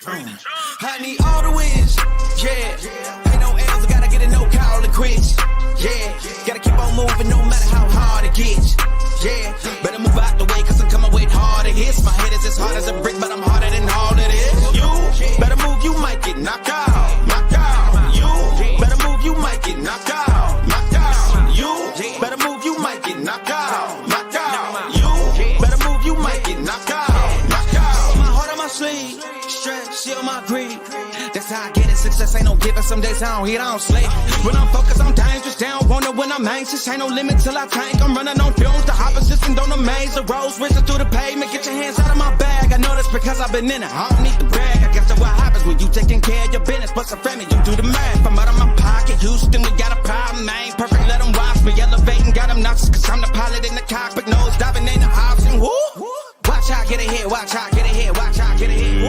I need all the wins, yeah. Ain't no L's, I gotta get it, no call it quits, yeah. Gotta keep on moving no matter how hard it gets, yeah. Better move out the way, cause I'm coming with harder hits. My head is as hard as a brick, but I'm harder than all it is. You better move, you might get knocked out, knocked out. You better move, you might get knocked out, knocked out. You better move, you might get knocked out, knocked out. You better move, you might get knocked out, knocked out. My heart on my sleeve, stress, seal my greed. That's how I get it, success ain't no given. Some days I don't eat, I don't sleep. When I'm focused on dangerous, down wonder when I'm anxious. Ain't no limit till I tank, I'm running on fumes. The opposition don't amaze, the roads racing through the pavement. Get your hands out of my bag, I know that's because I've been in it. I don't need the brag, I guess that's what happens when you taking care of your business. Plus a family, you do the math. I'm out of my pocket, Houston, we got a problem, man. Perfect, let them watch me elevating, got them nauseous. Cause I'm the pilot in the cockpit, nose diving in the option. Woo! Watch out, get ahead, watch out, get ahead, watch out, get ahead.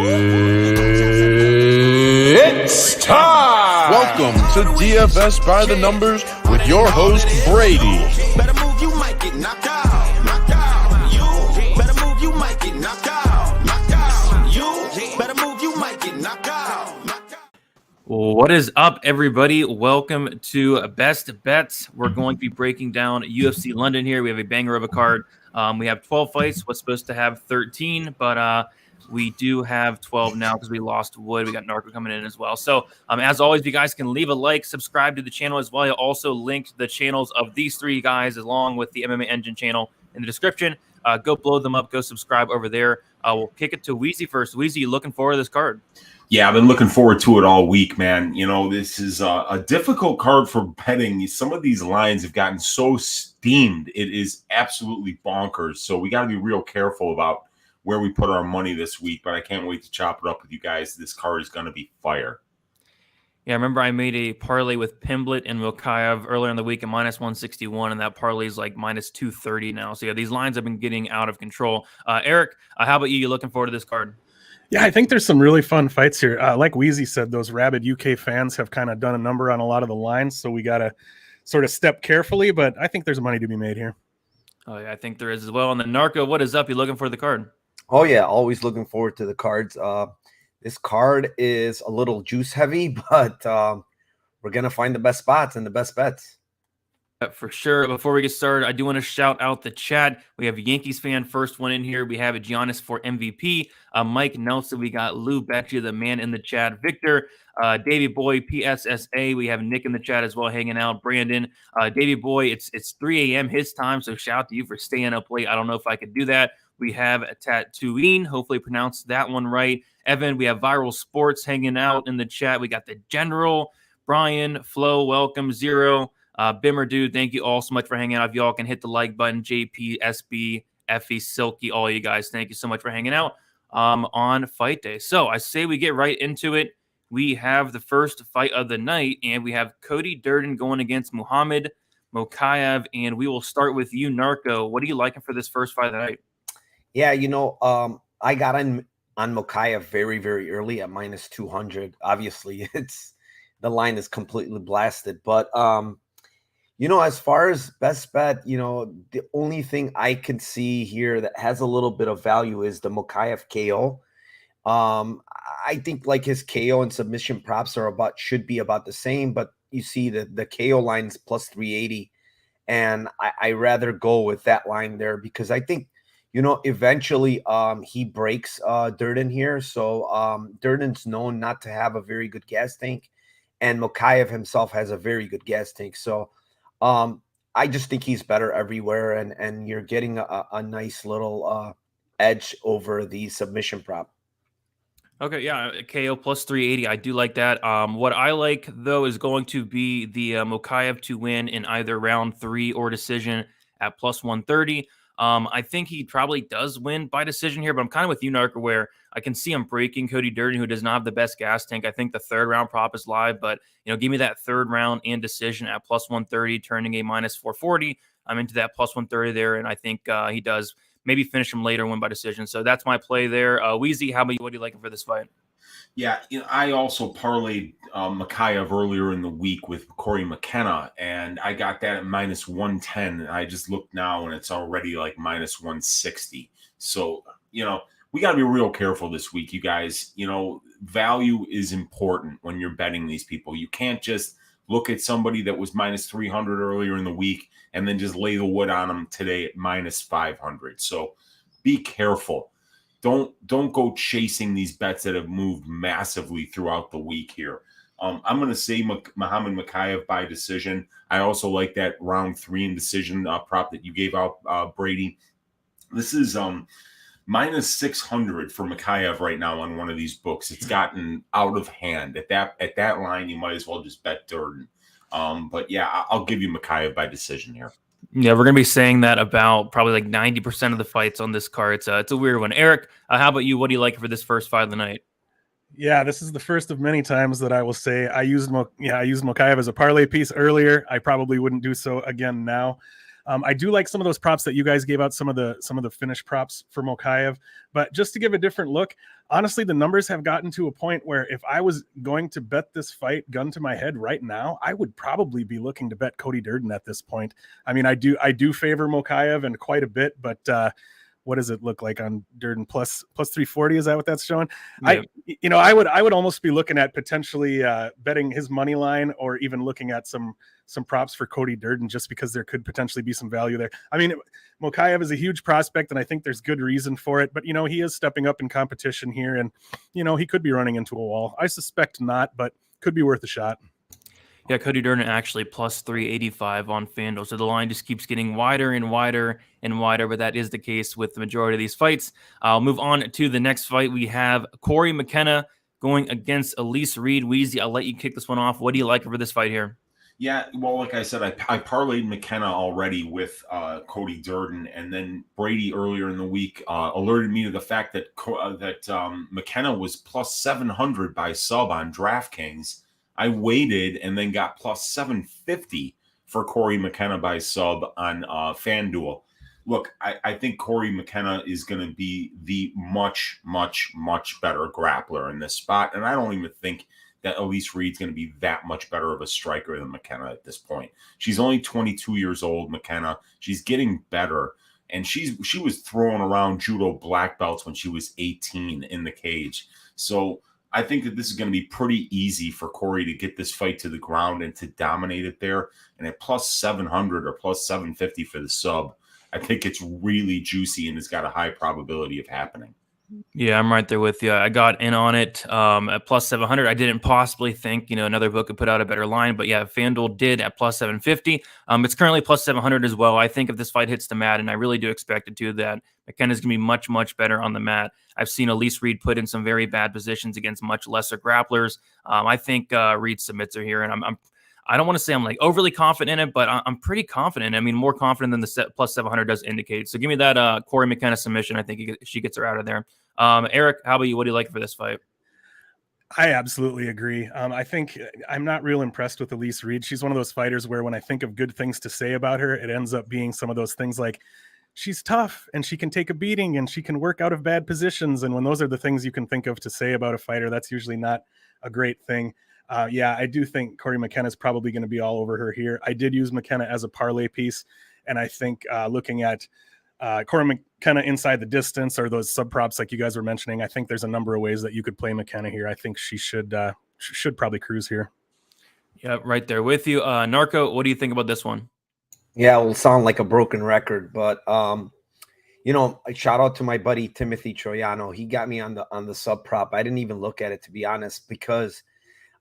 It's time! Welcome to DFS by the Numbers with your host, Brady. Better move, you might get knocked out, knocked out. You better move, you might get knocked out, knocked out. You better move, you might get knocked out, knocked out. What is up, everybody? Welcome to Best Bets. We're going to be breaking down UFC London here. We have a banger of a card. We have 12 fights. We're supposed to have 13, but we do have 12 now because we lost Wood. We got Narco coming in as well. So, as always, you guys can leave a like, subscribe to the channel as well. I'll also link the channels of these three guys along with the MMA Engine channel in the description. Go blow them up. Go subscribe over there. We'll kick it to Wheezy first. Wheezy, you looking forward to this card? Yeah, I've been looking forward to it all week, man. You know, this is a difficult card for betting. Some of these lines have gotten so steamed. It is absolutely bonkers. So we got to be real careful about where we put our money this week. But I can't wait to chop it up with you guys. This card is going to be fire. Yeah, I remember I made a parlay with Pimblett and Mokayev earlier in the week at minus 161, and that parlay is like minus 230 now. So, yeah, these lines have been getting out of control. Eric, how about you? You looking forward to this card? Yeah, I think there's some really fun fights here. Like Wheezy said, those rabid UK fans have kind of done a number on a lot of the lines, so we got to sort of step carefully, but I think there's money to be made here. Oh, yeah, I think there is as well. And then Narco, what is up? You looking for the card? Oh, yeah, always looking forward to the cards. This card is a little juice heavy, but we're going to find the best spots and the best bets. For sure. Before we get started, I do want to shout out the chat. We have Yankees fan first one in here. We have Giannis for MVP. Mike Nelson. We got Lou Betcha, the man in the chat. Victor, Davey Boy, PSSA. We have Nick in the chat as well, hanging out. Brandon, Davey Boy. It's 3 a.m. his time, so shout out to you for staying up late. I don't know if I could do that. We have a Tatooine. Hopefully pronounced that one right. Evan, we have Viral Sports hanging out in the chat. We got the General, Brian, Flo, welcome, Zero. Bimmer Dude, thank you all so much for hanging out. If y'all can hit the like button, JP, SB, Effie, Silky, all you guys, thank you so much for hanging out on fight day. So I say we get right into it. We have the first fight of the night, and we have Cody Durden going against Muhammad Mokayev, and we will start with you, Narco. What are you liking for this first fight of the night? Yeah, you know, I got on Mokayev very, very early at minus 200. Obviously, the line is completely blasted, but you know, as far as best bet, you know, the only thing I can see here that has a little bit of value is the Mokayev KO. I think like his KO and submission props should be about the same, but you see the KO line's plus 380, and I rather go with that line there because I think, you know, eventually he breaks Durden here. So Durden's known not to have a very good gas tank, and Mokayev himself has a very good gas tank. So I just think he's better everywhere, and you're getting a nice little edge over the submission prop. Okay, yeah, KO plus 380. I do like that. What I like, though, is going to be the Mokayev to win in either round 3 or decision at plus 130. I think he probably does win by decision here, but I'm kind of with you, Narco, where I can see him breaking Cody Durden, who does not have the best gas tank. I think the third round prop is live, but, you know, give me that third round and decision at plus 130, turning a minus 440. I'm into that plus 130 there, and I think he does maybe finish him later, win by decision. So that's my play there. Wheezy, how about you? What are you liking for this fight? Yeah, you know, I also parlayed Mokayev earlier in the week with Corey McKenna, and I got that at minus 110. I just looked now, and it's already like minus 160. So, you know, we got to be real careful this week, you guys. You know, value is important when you're betting these people. You can't just look at somebody that was minus 300 earlier in the week and then just lay the wood on them today at minus 500. So be careful. Don't go chasing these bets that have moved massively throughout the week here. I'm going to say Muhammad Mokayev by decision. I also like that round 3 in decision prop that you gave out, Brady. This is minus 600 for Mokayev right now on one of these books. It's gotten out of hand. At that line, you might as well just bet Durden. But yeah, I'll give you Mokayev by decision here. Yeah, we're going to be saying that about probably like 90% of the fights on this card. It's a weird one. Eric, how about you? What do you like for this first fight of the night? Yeah, this is the first of many times that I will say I used Mokayev as a parlay piece earlier. I probably wouldn't do so again now. I do like some of those props that you guys gave out, some of the finish props for Mokayev, but just to give a different look, honestly, the numbers have gotten to a point where if I was going to bet this fight gun to my head right now, I would probably be looking to bet Cody Durden at this point. I mean, I do favor Mokayev and quite a bit, but what does it look like on Durden plus 340? Is that what that's showing? Yeah. I would almost be looking at potentially betting his money line or even looking at some props for Cody Durden just because there could potentially be some value there. I mean, Mokayev is a huge prospect and I think there's good reason for it, but he is stepping up in competition here and he could be running into a wall. I suspect not, but could be worth a shot. Yeah, Cody Durden actually plus 385 on FanDuel. So the line just keeps getting wider and wider and wider, but that is the case with the majority of these fights. I'll move on to the next fight. We have Corey McKenna going against Elise Reed. Weezy, I'll let you kick this one off. What do you like for this fight here? Yeah, well, like I said, I parlayed McKenna already with Cody Durden, and then Brady earlier in the week alerted me to the fact that McKenna was plus 700 by sub on DraftKings. I waited and then got plus 750 for Corey McKenna by sub on FanDuel. Look, I think Corey McKenna is going to be the much, much, much better grappler in this spot. And I don't even think that Elise Reed's going to be that much better of a striker than McKenna at this point. She's only 22 years old, McKenna. She's getting better. And she was throwing around judo black belts when she was 18 in the cage. So I think that this is going to be pretty easy for Corey to get this fight to the ground and to dominate it there. And at plus 700 or plus 750 for the sub, I think it's really juicy and it's got a high probability of happening. Yeah, I'm right there with you. I got in on it at plus 700. I didn't possibly think, another book could put out a better line, but yeah, FanDuel did at plus 750. It's currently plus 700 as well. I think if this fight hits the mat, and I really do expect it to, that McKenna's going to be much, much better on the mat. I've seen Elise Reed put in some very bad positions against much lesser grapplers. I think Reed submits her here, and I don't want to say I'm like overly confident in it, but I'm pretty confident. I mean, more confident than the plus 700 does indicate. So give me that Corey McKenna submission. I think she gets her out of there. Eric, how about you? What do you like for this fight? I absolutely agree. I think I'm not real impressed with Elise Reed. She's one of those fighters where when I think of good things to say about her, it ends up being some of those things like she's tough and she can take a beating and she can work out of bad positions. And when those are the things you can think of to say about a fighter, that's usually not a great thing. Yeah, I do think Corey McKenna is probably going to be all over her here. I did use McKenna as a parlay piece, and I think looking at Corey McKenna inside the distance or those sub props like you guys were mentioning, I think there's a number of ways that you could play McKenna here. I think she should probably cruise here. Yeah, right there with you. Narco, what do you think about this one? Yeah, it will sound like a broken record, but shout out to my buddy Timothy Troiano. He got me on the sub prop. I didn't even look at it, to be honest, because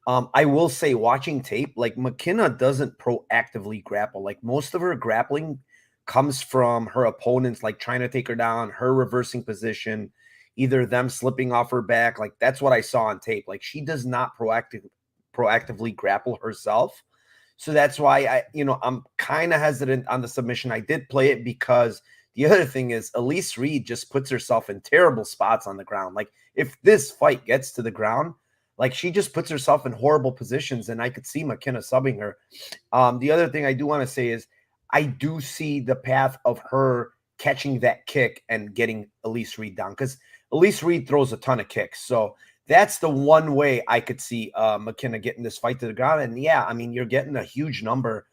I will say, watching tape, like McKenna doesn't proactively grapple. Like most of her grappling comes from her opponents, like trying to take her down, her reversing position, either them slipping off her back. Like that's what I saw on tape. Like she does not proactively grapple herself. So that's why I'm kind of hesitant on the submission. I did play it because the other thing is Elise Reed just puts herself in terrible spots on the ground. Like if this fight gets to the ground, like she just puts herself in horrible positions, and I could see McKenna subbing her. The other thing I do want to say is I do see the path of her catching that kick and getting Elise Reed down, because Elise Reed throws a ton of kicks. So that's the one way I could see McKenna getting this fight to the ground. And yeah, I mean, you're getting a huge number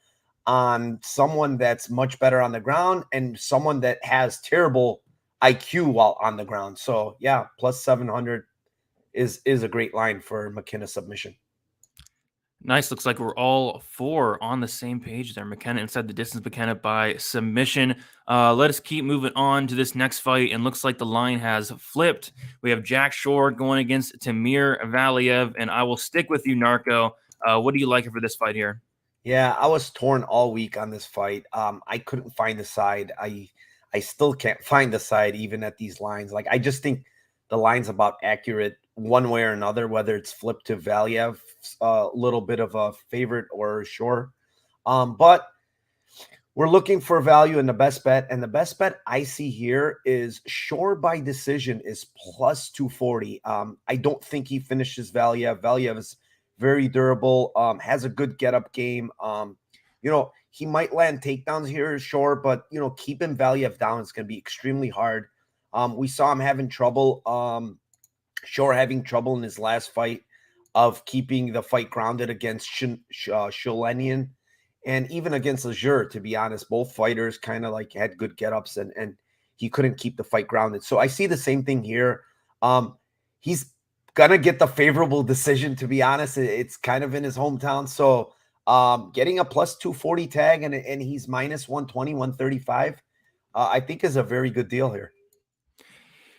on someone that's much better on the ground and someone that has terrible IQ while on the ground. So yeah, plus 700. is a great line for McKenna submission. Nice. Looks like we're all four on the same page there. McKenna inside the distance, McKenna by submission. Let us keep moving on to this next fight. And looks like the line has flipped. We have Jack Shore going against Timur Valiev. And I will stick with you, Narco. What do you like for this fight here? Yeah, I was torn all week on this fight. I couldn't find the side. I still can't find the side even at these lines. Like, I just think the line's about accurate one way or another, whether it's flipped to Valiev, a little bit of a favorite or Shore. But we're looking for value in the best bet. And the best bet I see here is Shore by decision is plus 240. I don't think he finishes Valiev. Valiev is very durable, has a good get-up game. He might land takedowns here, Shore, but, keeping Valiev down is going to be extremely hard. We saw him having trouble, Shore having trouble in his last fight of keeping the fight grounded against Sholenian and even against Leger, to be honest. Both fighters kind of like had good get-ups and he couldn't keep the fight grounded. So I see the same thing here. He's going to get the favorable decision, to be honest. It's kind of in his hometown. So getting a plus 240 tag and he's minus 120, 135, I think is a very good deal here.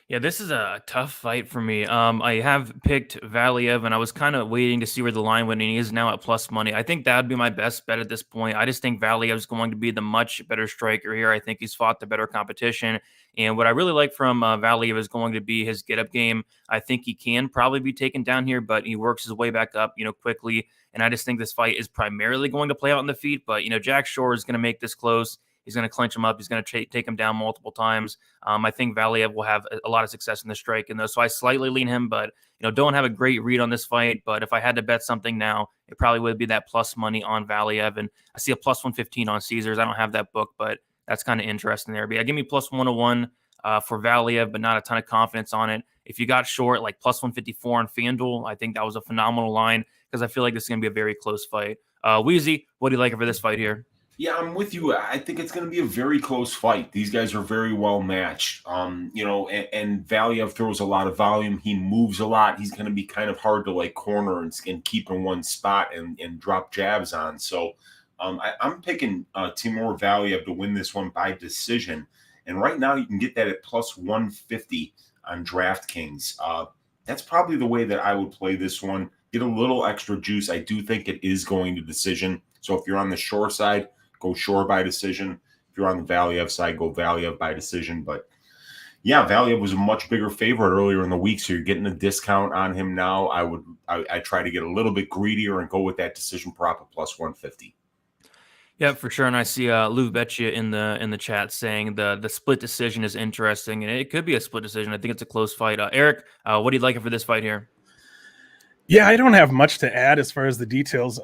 Yeah, this is a tough fight for me. I have picked Valiev, and I was kind of waiting to see where the line went, and he is now at plus money. I think that would be my best bet at this point. I just think Valiev is going to be the much better striker here. I think he's fought the better competition, and what I really like from Valiev is going to be his get-up game. I think he can probably be taken down here, but he works his way back up, quickly, and I just think this fight is primarily going to play out in the feet, but, Jack Shore is going to make this close. He's going to clinch him up. He's going to take him down multiple times. I think Valiev will have a lot of success in the striking, though. So I slightly lean him, but don't have a great read on this fight. But if I had to bet something now, it probably would be that plus money on Valiev. And I see a plus 115 on Caesars. I don't have that book, but that's kind of interesting there. But yeah, give me plus 101 for Valiev, but not a ton of confidence on it. If you got short, like plus 154 on FanDuel, I think that was a phenomenal line because I feel like this is going to be a very close fight. Wheezy, what do you like for this fight here? Yeah, I'm with you. I think it's going to be a very close fight. These guys are very well matched. And Valiev throws a lot of volume. He moves a lot. He's going to be kind of hard to corner and keep in one spot and drop jabs on. So I'm picking Timur Valiev to win this one by decision. And right now you can get that at plus 150 on DraftKings. That's probably the way that I would play this one. Get a little extra juice. I do think it is going to decision. So if you're on the Shore side, go Shore by decision. If you're on the Valiev side, go Valiev by decision. But yeah, Valiev was a much bigger favorite earlier in the week, so you're getting a discount on him now. I try to get a little bit greedier and go with that decision prop at plus 150. Yeah, for sure. And I see Lou Betcha in the chat saying the split decision is interesting, and it could be a split decision. I think it's a close fight. Eric, what do you like for this fight here? Yeah, I don't have much to add as far as the details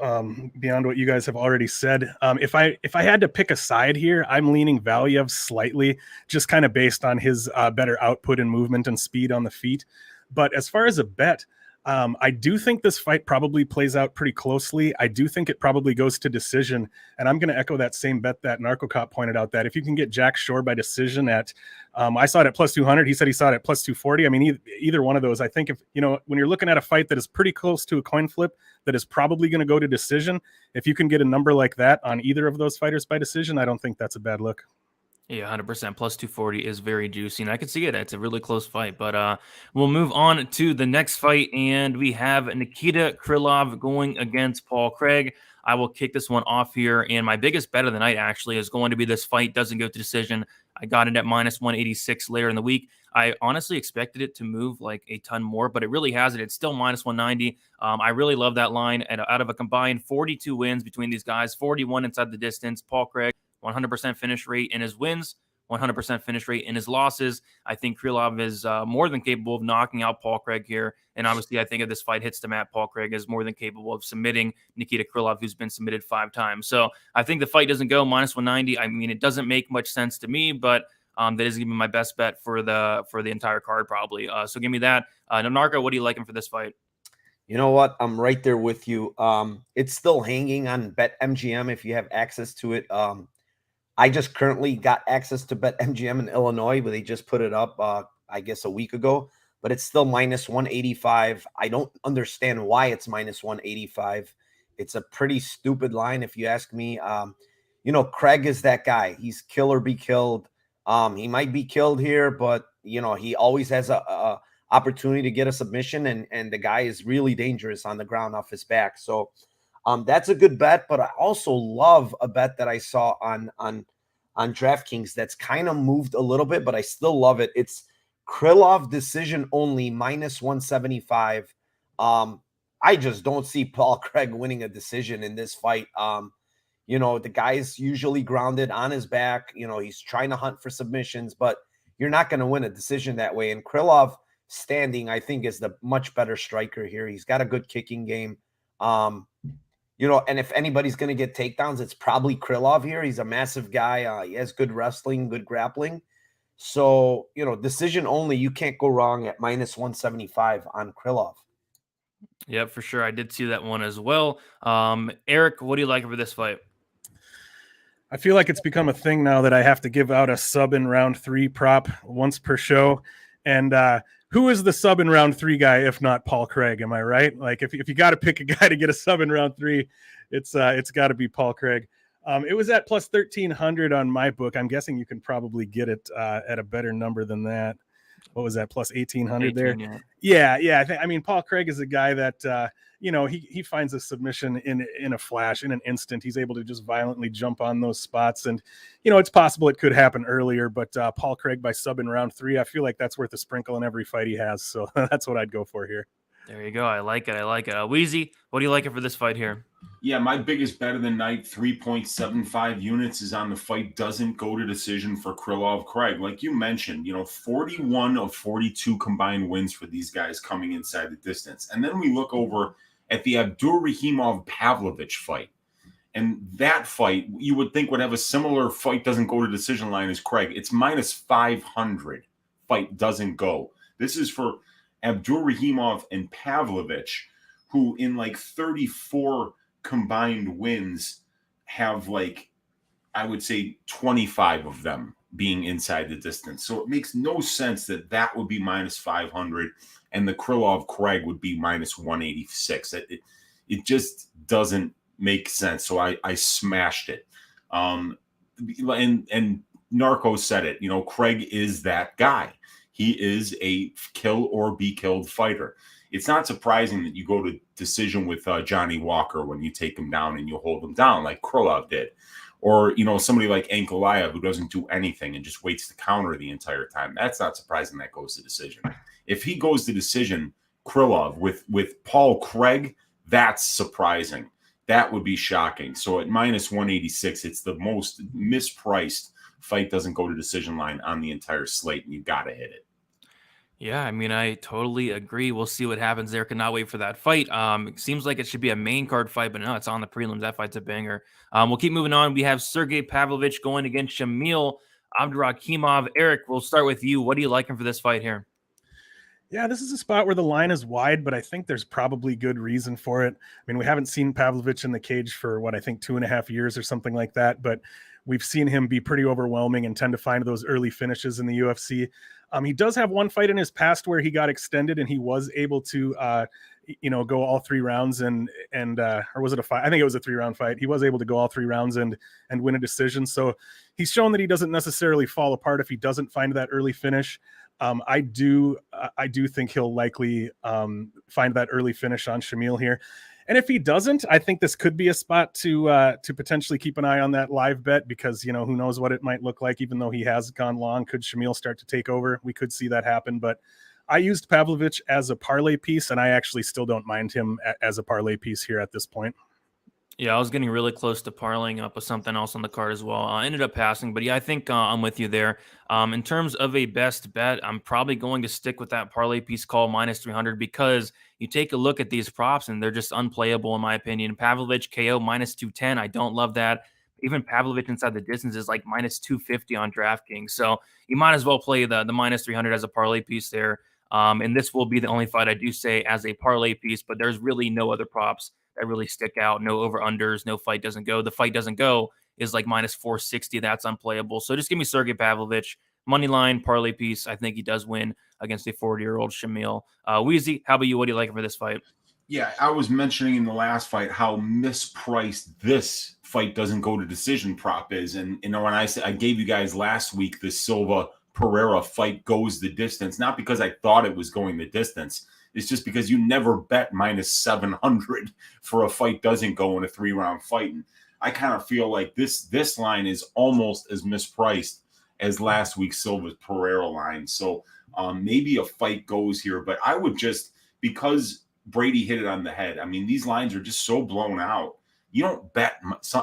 beyond what you guys have already said. If I had to pick a side here, I'm leaning Valiev slightly, just kind of based on his better output and movement and speed on the feet. But as far as a bet, I do think this fight probably plays out pretty closely. I do think it probably goes to decision. And I'm going to echo that same bet that NarcoCop pointed out, that if you can get Jack Shore by decision at, I saw it at plus 200. He said he saw it at plus 240. I mean, either one of those, I think if, when you're looking at a fight that is pretty close to a coin flip, that is probably going to go to decision, if you can get a number like that on either of those fighters by decision, I don't think that's a bad look. Yeah, 100%. Plus 240 is very juicy, and I can see it. It's a really close fight, but we'll move on to the next fight, and we have Nikita Krylov going against Paul Craig. I will kick this one off here, and my biggest bet of the night actually is going to be this fight doesn't go to decision. I got it at minus 186 later in the week. I honestly expected it to move like a ton more, but it really hasn't. It's still minus 190. I really love that line. Out of a combined 42 wins between these guys, 41 inside the distance, Paul Craig, 100% finish rate in his wins, 100% finish rate in his losses. I think Krylov is more than capable of knocking out Paul Craig here. And obviously, I think if this fight hits the mat, Paul Craig is more than capable of submitting Nikita Krylov, who's been submitted 5 times. So I think the fight doesn't go minus 190. I mean, it doesn't make much sense to me, but that is going to be my best bet for the entire card probably. So give me that. Narco, what are you liking for this fight? You know what? I'm right there with you. It's still hanging on BetMGM if you have access to it. I just currently got access to BetMGM in Illinois, but they just put it up, I guess, a week ago. but it's still minus 185. I don't understand why it's minus 185. It's a pretty stupid line, if you ask me. Craig is that guy. He's kill or be killed. He might be killed here, but he always has a opportunity to get a submission, and the guy is really dangerous on the ground off his back. So that's a good bet. But I also love a bet that I saw on DraftKings that's kind of moved a little bit, but I still love it. It's Krylov decision only minus 175. I just don't see Paul Craig winning a decision in this fight. The guy's usually grounded on his back. He's trying to hunt for submissions, but you're not going to win a decision that way. And Krylov standing, I think, is the much better striker here. He's got a good kicking game. And if anybody's going to get takedowns, it's probably Krylov here. He's a massive guy. He has good wrestling, good grappling. So, decision only, you can't go wrong at minus 175 on Krylov. Yeah, for sure. I did see that one as well. Eric, what do you like for this fight? I feel like it's become a thing now that I have to give out a sub in round 3 prop once per show. And who is the sub in round 3 guy, if not Paul Craig? Am I right? Like if you got to pick a guy to get a sub in round 3, it's got to be Paul Craig. It was at plus 1,300 on my book. I'm guessing you can probably get it at a better number than that. What was that? Plus 1,800 there? Yeah. I mean, Paul Craig is a guy that, he finds a submission in a flash, in an instant. He's able to just violently jump on those spots. And, it's possible it could happen earlier, but Paul Craig by sub in round 3, I feel like that's worth a sprinkle in every fight he has. So that's what I'd go for here. There you go. I like it. Weezy, what do you like it for this fight here? Yeah, my biggest bet of the night, 3.75 units, is on the fight doesn't go to decision for Krylov Craig. Like you mentioned, 41 of 42 combined wins for these guys coming inside the distance. And then we look over at the Abdurakhimov Pavlovich fight. And that fight, you would think would have a similar fight doesn't go to decision line as Craig. It's minus 500. Fight doesn't go. This is for Abdurakhimov and Pavlovich, who in 34 combined wins have I would say 25 of them being inside the distance. So it makes no sense that would be minus 500 and the Krylov Craig would be minus 186. It just doesn't make sense. So I smashed it. And Narco said it, Craig is that guy. He is a kill or be killed fighter. It's not surprising that you go to decision with Johnny Walker when you take him down and you hold him down like Krylov did. Or, somebody like Ankalaev who doesn't do anything and just waits to counter the entire time. That's not surprising that goes to decision. If he goes to decision, Krylov with Paul Craig, that's surprising. That would be shocking. So at minus 186, it's the most mispriced fight doesn't go to decision line on the entire slate, and you got to hit it. Yeah, I mean, I totally agree. We'll see what happens there. Cannot wait for that fight. It seems like it should be a main card fight, but no, it's on the prelims. That fight's a banger. We'll keep moving on. We have Sergey Pavlovich going against Shamil Abdurakhimov. Eric, we'll start with you. What are you liking for this fight here? Yeah, this is a spot where the line is wide, but I think there's probably good reason for it. I mean, we haven't seen Pavlovich in the cage for 2.5 years or something like that, but we've seen him be pretty overwhelming and tend to find those early finishes in the UFC. He does have one fight in his past where he got extended and he was able to, go all 3 rounds or was it a fight? I think it was a 3-round fight. He was able to go all 3 rounds and win a decision. So he's shown that he doesn't necessarily fall apart if he doesn't find that early finish. I do think he'll likely find that early finish on Shamil here. And if he doesn't, I think this could be a spot to potentially keep an eye on that live bet because, who knows what it might look like, even though he has gone long. Could Shamil start to take over? We could see that happen. But I used Pavlovich as a parlay piece, and I actually still don't mind him as a parlay piece here at this point. Yeah, I was getting really close to parlaying up with something else on the card as well. I ended up passing, but yeah, I think I'm with you there. In terms of a best bet, I'm probably going to stick with that parlay piece call minus 300 because you take a look at these props and they're just unplayable in my opinion. Pavlovich KO minus 210. I don't love that. Even Pavlovich inside the distance is like minus 250 on DraftKings. So you might as well play the minus 300 as a parlay piece there. And this will be the only fight I do say as a parlay piece, but there's really no other props that really stick out. No over-unders, no fight doesn't go. The fight doesn't go is like minus 460. That's unplayable. So just give me Sergey Pavlovich. Money line, parlay piece. I think he does win. against a 40-year-old Shamil. Wheezy, how about you? What do you like for this fight? Yeah, I was mentioning in the last fight how mispriced this fight doesn't go to decision prop is. And, when I said I gave you guys last week the Silva Pereira fight goes the distance, not because I thought it was going the distance. It's just because you never bet minus 700 for a fight doesn't go in a 3-round fight. And I kind of feel like this line is almost as mispriced as last week's Silva Pereira line. So maybe a fight goes here, but I would just, because Brady hit it on the head. I mean, these lines are just so blown out. You don't bet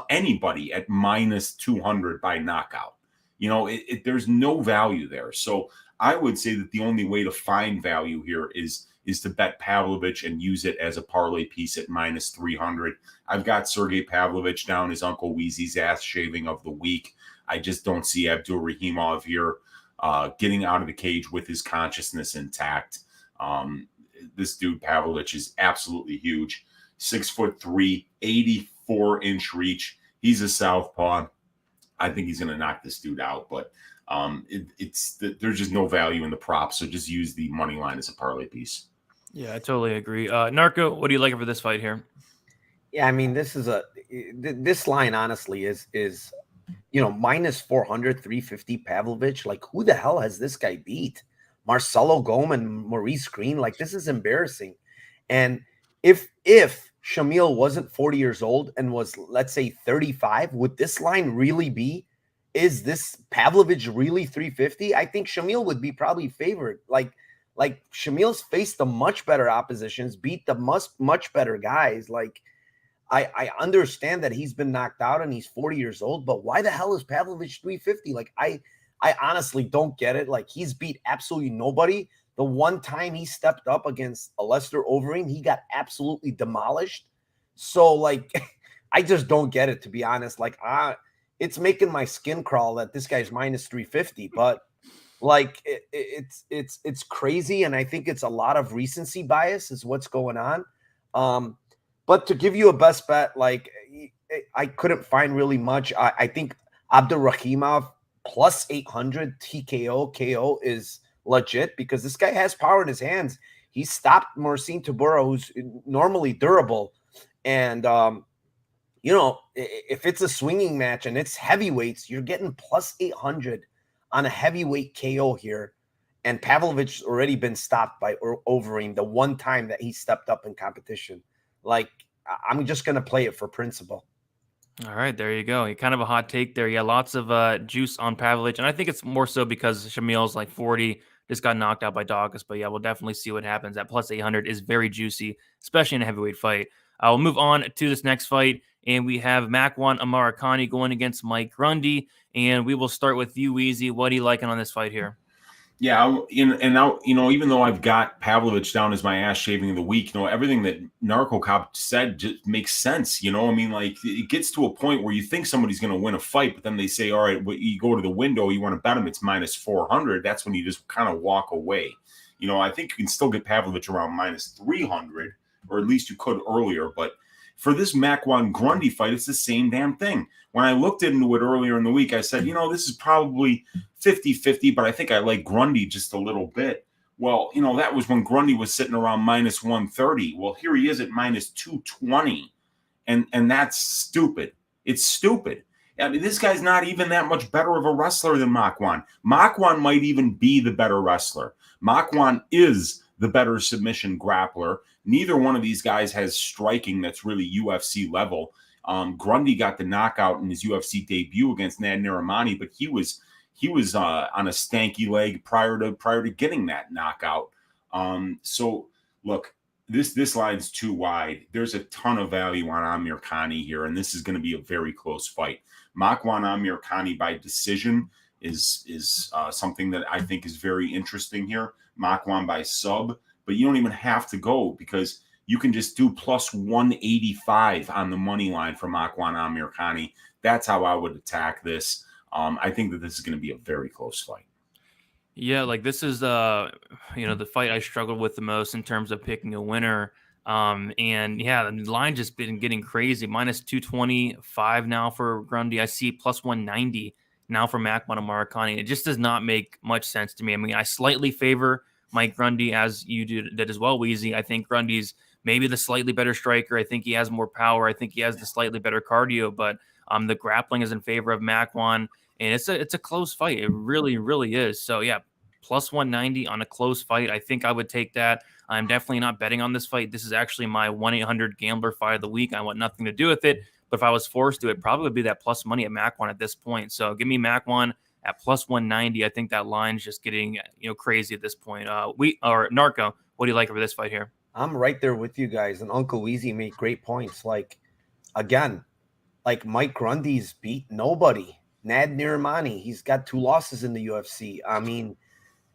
anybody at minus 200 by knockout. There's no value there. So I would say that the only way to find value here is to bet Pavlovich and use it as a parlay piece at minus 300. I've got Sergey Pavlovich down as Uncle Weezy's ass shaving of the week. I just don't see Abdurakhimov here getting out of the cage with his consciousness intact. This dude Pavlovich is absolutely huge. 6'3", 84-inch reach. He's a southpaw. I think he's going to knock this dude out, but there's just no value in the prop, so just use the money line as a parlay piece. Yeah, I totally agree. Narco, what do you like for this fight here? Yeah, I mean, this line honestly is minus 400, 350 Pavlovich. Like, who the hell has this guy beat? Marcelo Gomez and Maurice Green, like, this is embarrassing. And if Shamil wasn't 40 years old and was, let's say, 35, would this line really be, is this Pavlovich really 350? I think Shamil would be probably favored. Like Shamil's faced the much better oppositions, beat the much better guys. Like, I understand that he's been knocked out and he's 40 years old, but why the hell is Pavlovich 350? Like, I honestly don't get it. Like, he's beat absolutely nobody. The one time he stepped up against Lester Overeem, he got absolutely demolished. So, like, I just don't get it, to be honest. Like, it's making my skin crawl that this guy's minus 350. But, like, it's crazy, and I think it's a lot of recency bias is what's going on. But to give you a best bet, like, I couldn't find really much. I think Abdurakhimov plus 800 TKO KO is legit because this guy has power in his hands. He stopped Marcin Tybura, who's normally durable. And, if it's a swinging match and it's heavyweights, you're getting plus 800 on a heavyweight KO here. And Pavlovich already been stopped by Overeem the one time that he stepped up in competition. Like, I'm just going to play it for principle. All right, there you go. Kind of a hot take there. Yeah, lots of juice on Pavlovich. And I think it's more so because Shamil's like 40, just got knocked out by Dawkins. But yeah, we'll definitely see what happens. That plus 800 is very juicy, especially in a heavyweight fight. We'll move on to this next fight. And we have Makwan Amirkhani going against Mike Grundy. And we will start with you, Weezy. What are you liking on this fight here? Yeah, and now, even though I've got Pavlovich down as my ass shaving of the week, everything that Narco Cop said just makes sense. I mean, like, it gets to a point where you think somebody's going to win a fight, but then they say, all right, you go to the window, you want to bet him, it's minus 400. That's when you just kind of walk away. I think you can still get Pavlovich around minus 300, or at least you could earlier. But for this Makwan Grundy fight, it's the same damn thing. When I looked into it earlier in the week, I said, this is probably 50-50, but I think I like Grundy just a little bit. Well, that was when Grundy was sitting around minus 130. Well, here he is at minus 220. And that's stupid. It's stupid. I mean, this guy's not even that much better of a wrestler than Makwan. Makwan might even be the better wrestler. Makwan is the better submission grappler. Neither one of these guys has striking that's really UFC level. Grundy got the knockout in his UFC debut against Nad Narimani, but he was on a stanky leg prior to getting that knockout. So look, this line's too wide. There's a ton of value on Amirkhani here, and this is going to be a very close fight. Makwan Amirkhani by decision is something that I think is very interesting here. Makwan by sub, but you don't even have to go because you can just do plus 185 on the money line for Makwan Amirkhani. That's how I would attack this. I think that this is going to be a very close fight. Yeah, like this is the fight I struggled with the most in terms of picking a winner. And yeah, the line just been getting crazy. Minus 225 now for Grundy. I see plus 190 now for Makwan Amirkhani. It just does not make much sense to me. I mean, I slightly favor Mike Grundy, as you did as well, Wheezy. I think Grundy's maybe the slightly better striker. I think he has more power. I think he has the slightly better cardio, but the grappling is in favor of Makwan, and it's a close fight. It really, really is. So yeah, plus 190 on a close fight. I think I would take that. I'm definitely not betting on this fight. This is actually my 1-800 gambler fight of the week. I want nothing to do with it. But if I was forced to, it probably would be that plus money at Makwan at this point. So give me Makwan at plus 190. I think that line's just getting crazy at this point. Narco, what do you like over this fight here? I'm right there with you guys. And Uncle Weezy made great points. Like, again, like Mike Grundy's beat nobody. Nad Niramani, he's got 2 losses in the UFC. I mean,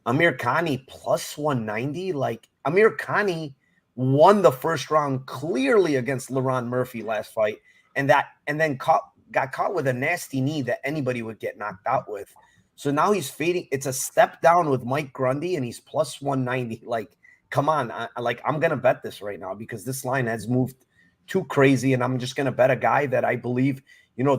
Amirkhani plus 190. Like, Amirkhani won the first round clearly against Laron Murphy last fight, and then got caught with a nasty knee that anybody would get knocked out with. So now he's fading. It's a step down with Mike Grundy, and he's plus 190. Like, come on. I'm going to bet this right now because this line has moved too crazy, and I'm just going to bet a guy that I believe,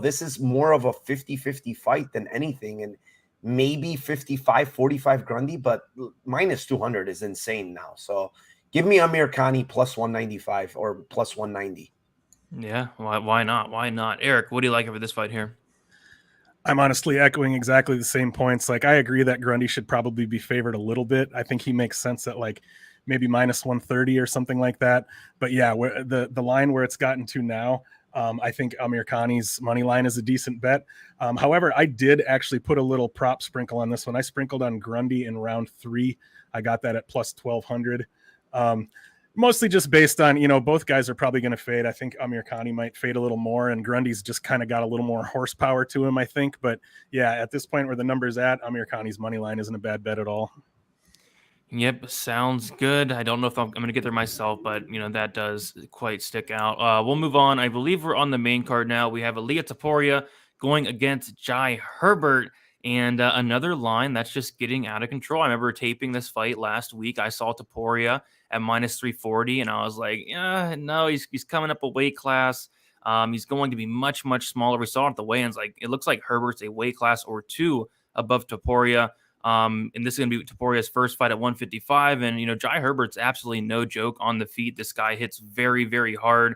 this is more of a 50-50 fight than anything, and maybe 55-45 Grundy, but minus 200 is insane now. So give me Amirkhani plus 195 or plus 190. Yeah, why not? Why not? Eric, what do you like over this fight here? I'm honestly echoing exactly the same points. Like, I agree that Grundy should probably be favored a little bit. I think he makes sense at like maybe minus 130 or something like that. But yeah, where the line where it's gotten to now, I think Amirkhani's money line is a decent bet. However, I did actually put a little prop sprinkle on this one. I sprinkled on Grundy in round 3. I got that at plus 1,200. Mostly just based on, both guys are probably going to fade. I think Amirkhani might fade a little more, and Grundy's just kind of got a little more horsepower to him, I think. But yeah, at this point where the number's at, Amirkhani's money line isn't a bad bet at all. Yep, sounds good. I don't know if I'm going to get there myself, but, that does quite stick out. We'll move on. I believe we're on the main card now. We have Ilia Topuria going against Jai Herbert, and another line that's just getting out of control. I remember taping this fight last week. I saw Topuria at minus 340, and I was like, yeah, no, he's coming up a weight class. He's going to be much, much smaller. We saw it at the weigh-ins. Like, it looks like Herbert's a weight class or 2 above Topuria. And this is going to be Topuria's first fight at 155. And, Jai Herbert's absolutely no joke on the feet. This guy hits very, very hard.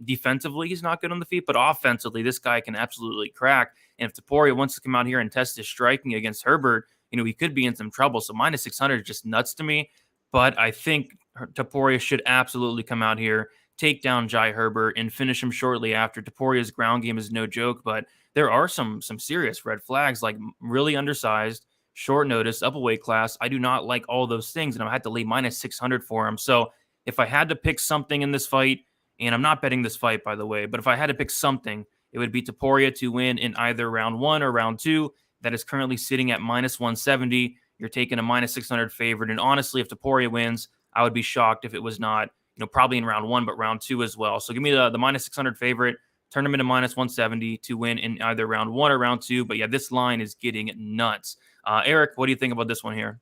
Defensively, he's not good on the feet, but offensively, this guy can absolutely crack. And if Topuria wants to come out here and test his striking against Herbert, he could be in some trouble. So minus 600 is just nuts to me. But I think Topuria should absolutely come out here, take down Jai Herbert, and finish him shortly after. Topuria's ground game is no joke, but there are some serious red flags, like really undersized, short notice, up a weight class. I do not like all those things, and I had to lay minus 600 for him. So if I had to pick something in this fight, and I'm not betting this fight, by the way, but if I had to pick something, it would be Topuria to win in either round 1 or round 2. That is currently sitting at minus 170. You're taking a minus 600 favorite. And honestly, if Topuria wins, I would be shocked if it was not, probably in round 1, but round 2 as well. So give me the minus 600 favorite, turn him into minus 170 to win in either round 1 or round 2. But yeah, this line is getting nuts. Eric, what do you think about this one here?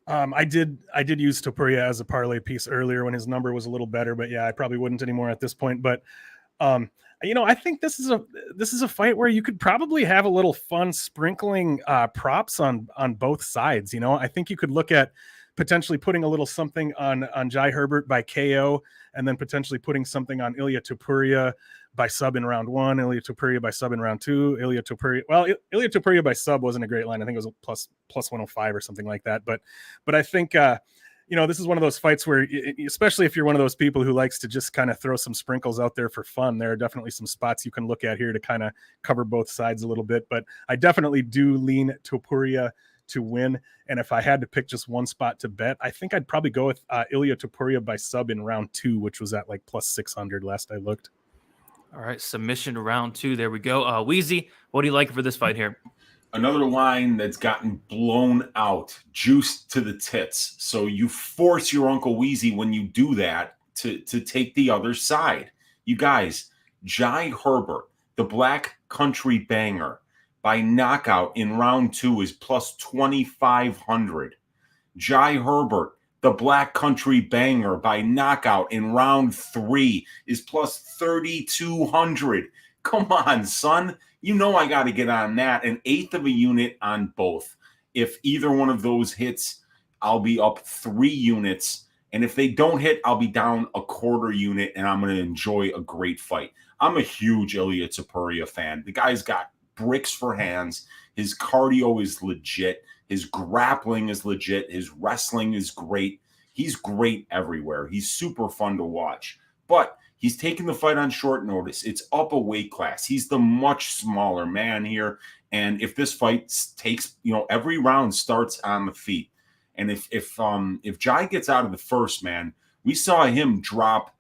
I did use Topuria as a parlay piece earlier when his number was a little better, but yeah, I probably wouldn't anymore at this point. But I think this is a fight where you could probably have a little fun sprinkling props on both sides. I think you could look at potentially putting a little something on Jai Herbert by KO, and then potentially putting something on Ilia Topuria by sub in round 1, Ilia Topuria by sub in round 2, Ilia Topuria by sub wasn't a great line. I think it was a plus 105 or something like that. But I think this is one of those fights where, especially if you're one of those people who likes to just kind of throw some sprinkles out there for fun, there are definitely some spots you can look at here to kind of cover both sides a little bit. But I definitely do lean Topuria to win. And if I had to pick just one spot to bet, I think I'd probably go with Ilia Topuria by sub in round 2, which was at like plus 600 last I looked. All right, submission to round 2. There we go. Wheezy, what do you like for this fight here? Another line that's gotten blown out, juiced to the tits. So you force your Uncle Wheezy when you do that to take the other side. You guys, Jai Herbert, the Black Country Banger, by knockout in round 2 is plus 2,500. Jai Herbert, the Black Country Banger, by knockout in round 3 is plus 3,200. Come on, son. I got to get on that. An eighth of a unit on both. If either one of those hits, I'll be up 3 units. And if they don't hit, I'll be down a quarter unit, and I'm going to enjoy a great fight. I'm a huge Ilia Topuria fan. The guy's got bricks for hands. His cardio is legit. His grappling is legit. His wrestling is great. He's great everywhere. He's super fun to watch. But he's taking the fight on short notice. It's up a weight class. He's the much smaller man here. And if this fight takes, every round starts on the feet. And if Jai gets out of the first, man, we saw him drop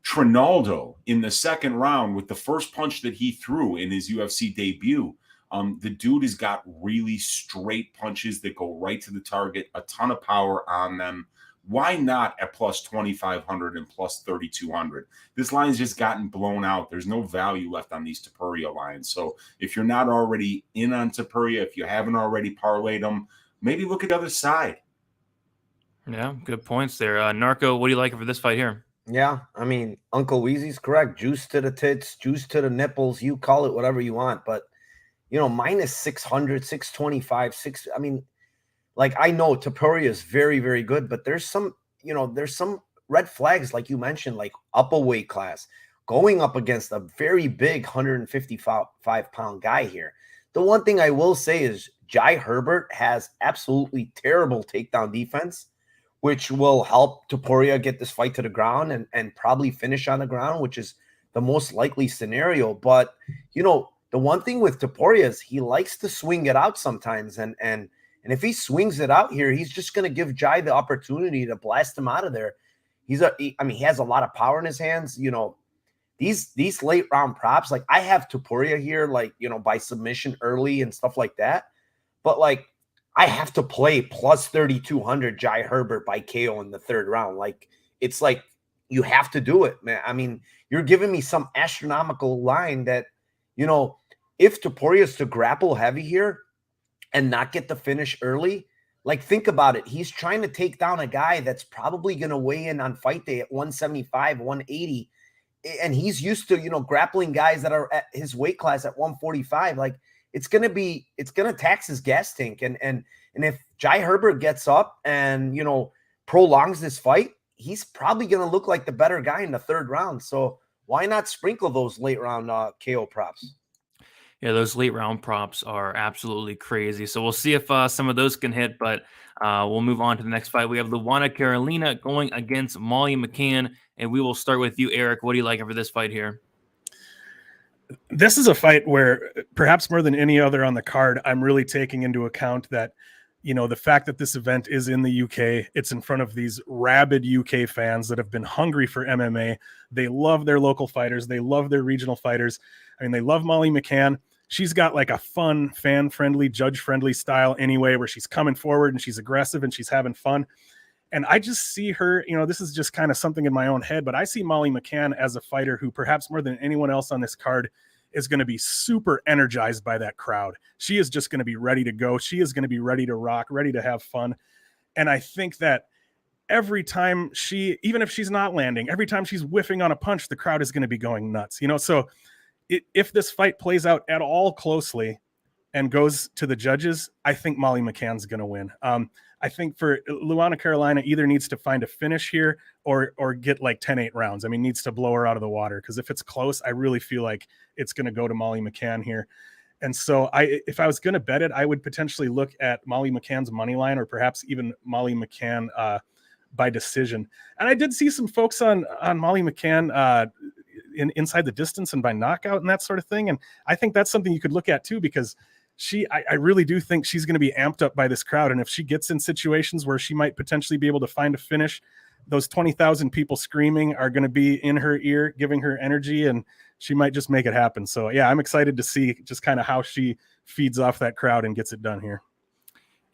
Trinaldo in the second round with the first punch that he threw in his UFC debut. The dude has got really straight punches that go right to the target, a ton of power on them. Why not at plus 2,500 and plus 3,200? This line's just gotten blown out. There's no value left on these Topuria lines. So if you're not already in on Topuria, if you haven't already parlayed them, maybe look at the other side. Yeah, good points there. Narco, what do you like for this fight here? Yeah, I mean, Uncle Weezy's correct. Juice to the tits, juice to the nipples. You call it whatever you want, but minus 600, 625, I know Topuria is very, very good, but there's some red flags, like you mentioned, like up a weight class, going up against a very big 155-pound guy here. The one thing I will say is Jai Herbert has absolutely terrible takedown defense, which will help Topuria get this fight to the ground and probably finish on the ground, which is the most likely scenario. But, the one thing with Topuria is he likes to swing it out sometimes. And if he swings it out here, he's just going to give Jai the opportunity to blast him out of there. He has a lot of power in his hands. These late round props, like I have Topuria here, by submission early and stuff like that. But I have to play plus 3,200 Jai Herbert by KO in the third round. It's you have to do it, man. I mean, you're giving me some astronomical line that, if Topuria is to grapple heavy here and not get the finish early, think about it. He's trying to take down a guy that's probably going to weigh in on fight day at 175, 180. And he's used to, grappling guys that are at his weight class at 145. It's going to tax his gas tank. And if Jai Herbert gets up and, prolongs this fight, he's probably going to look like the better guy in the third round. So why not sprinkle those late round KO props? Yeah, those late round props are absolutely crazy. So we'll see if some of those can hit, but we'll move on to the next fight. We have Luana Carolina going against Molly McCann, and we will start with you, Eric. What do you like for this fight here? This is a fight where perhaps more than any other on the card, I'm really taking into account that, the fact that this event is in the UK, it's in front of these rabid UK fans that have been hungry for MMA. They love their local fighters. They love their regional fighters. They love Molly McCann. She's got a fun, fan-friendly, judge-friendly style anyway, where she's coming forward and she's aggressive and she's having fun. And I just see her, this is just kind of something in my own head, but I see Molly McCann as a fighter who perhaps more than anyone else on this card is going to be super energized by that crowd. She is just going to be ready to go. She is going to be ready to rock, ready to have fun. And I think that every time even if she's not landing, every time she's whiffing on a punch, the crowd is going to be going nuts. So if this fight plays out at all closely and goes to the judges, I think Molly McCann's going to win. I think for Luana Carolina either needs to find a finish here or get 10-8 rounds. Needs to blow her out of the water, because if it's close, I really feel like it's going to go to Molly McCann here. And so if I was going to bet it, I would potentially look at Molly McCann's money line, or perhaps even Molly McCann by decision. And I did see some folks on Molly McCann inside the distance and by knockout and that sort of thing. And I think that's something you could look at too, because I really do think she's going to be amped up by this crowd. And if she gets in situations where she might potentially be able to find a finish, those 20,000 people screaming are going to be in her ear, giving her energy, and she might just make it happen. So yeah, I'm excited to see just kind of how she feeds off that crowd and gets it done here.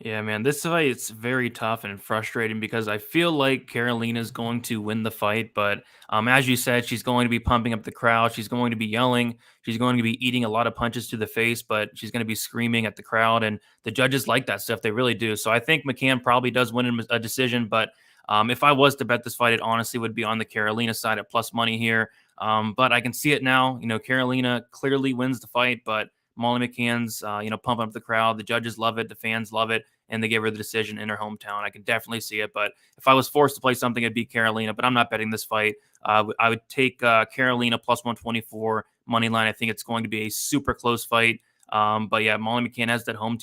Yeah, man, this fight, it's very tough and frustrating because I feel like Carolina's going to win the fight. But as you said, she's going to be pumping up the crowd. She's going to be yelling. She's going to be eating a lot of punches to the face, but she's going to be screaming at the crowd. And the judges like that stuff. They really do. So I think McCann probably does win a decision. But if I was to bet this fight, it honestly would be on the Carolina side at plus money here. But I can see it now. Carolina clearly wins the fight, but Molly McCann's, pumping up the crowd. The judges love it. The fans love it. and they gave her the decision in her hometown. I can definitely see it. But if I was forced to play something, it'd be Carolina. But I'm not betting this fight. I would take Carolina plus 124 money line. I think it's going to be a super close fight. But yeah, Molly McCann has that home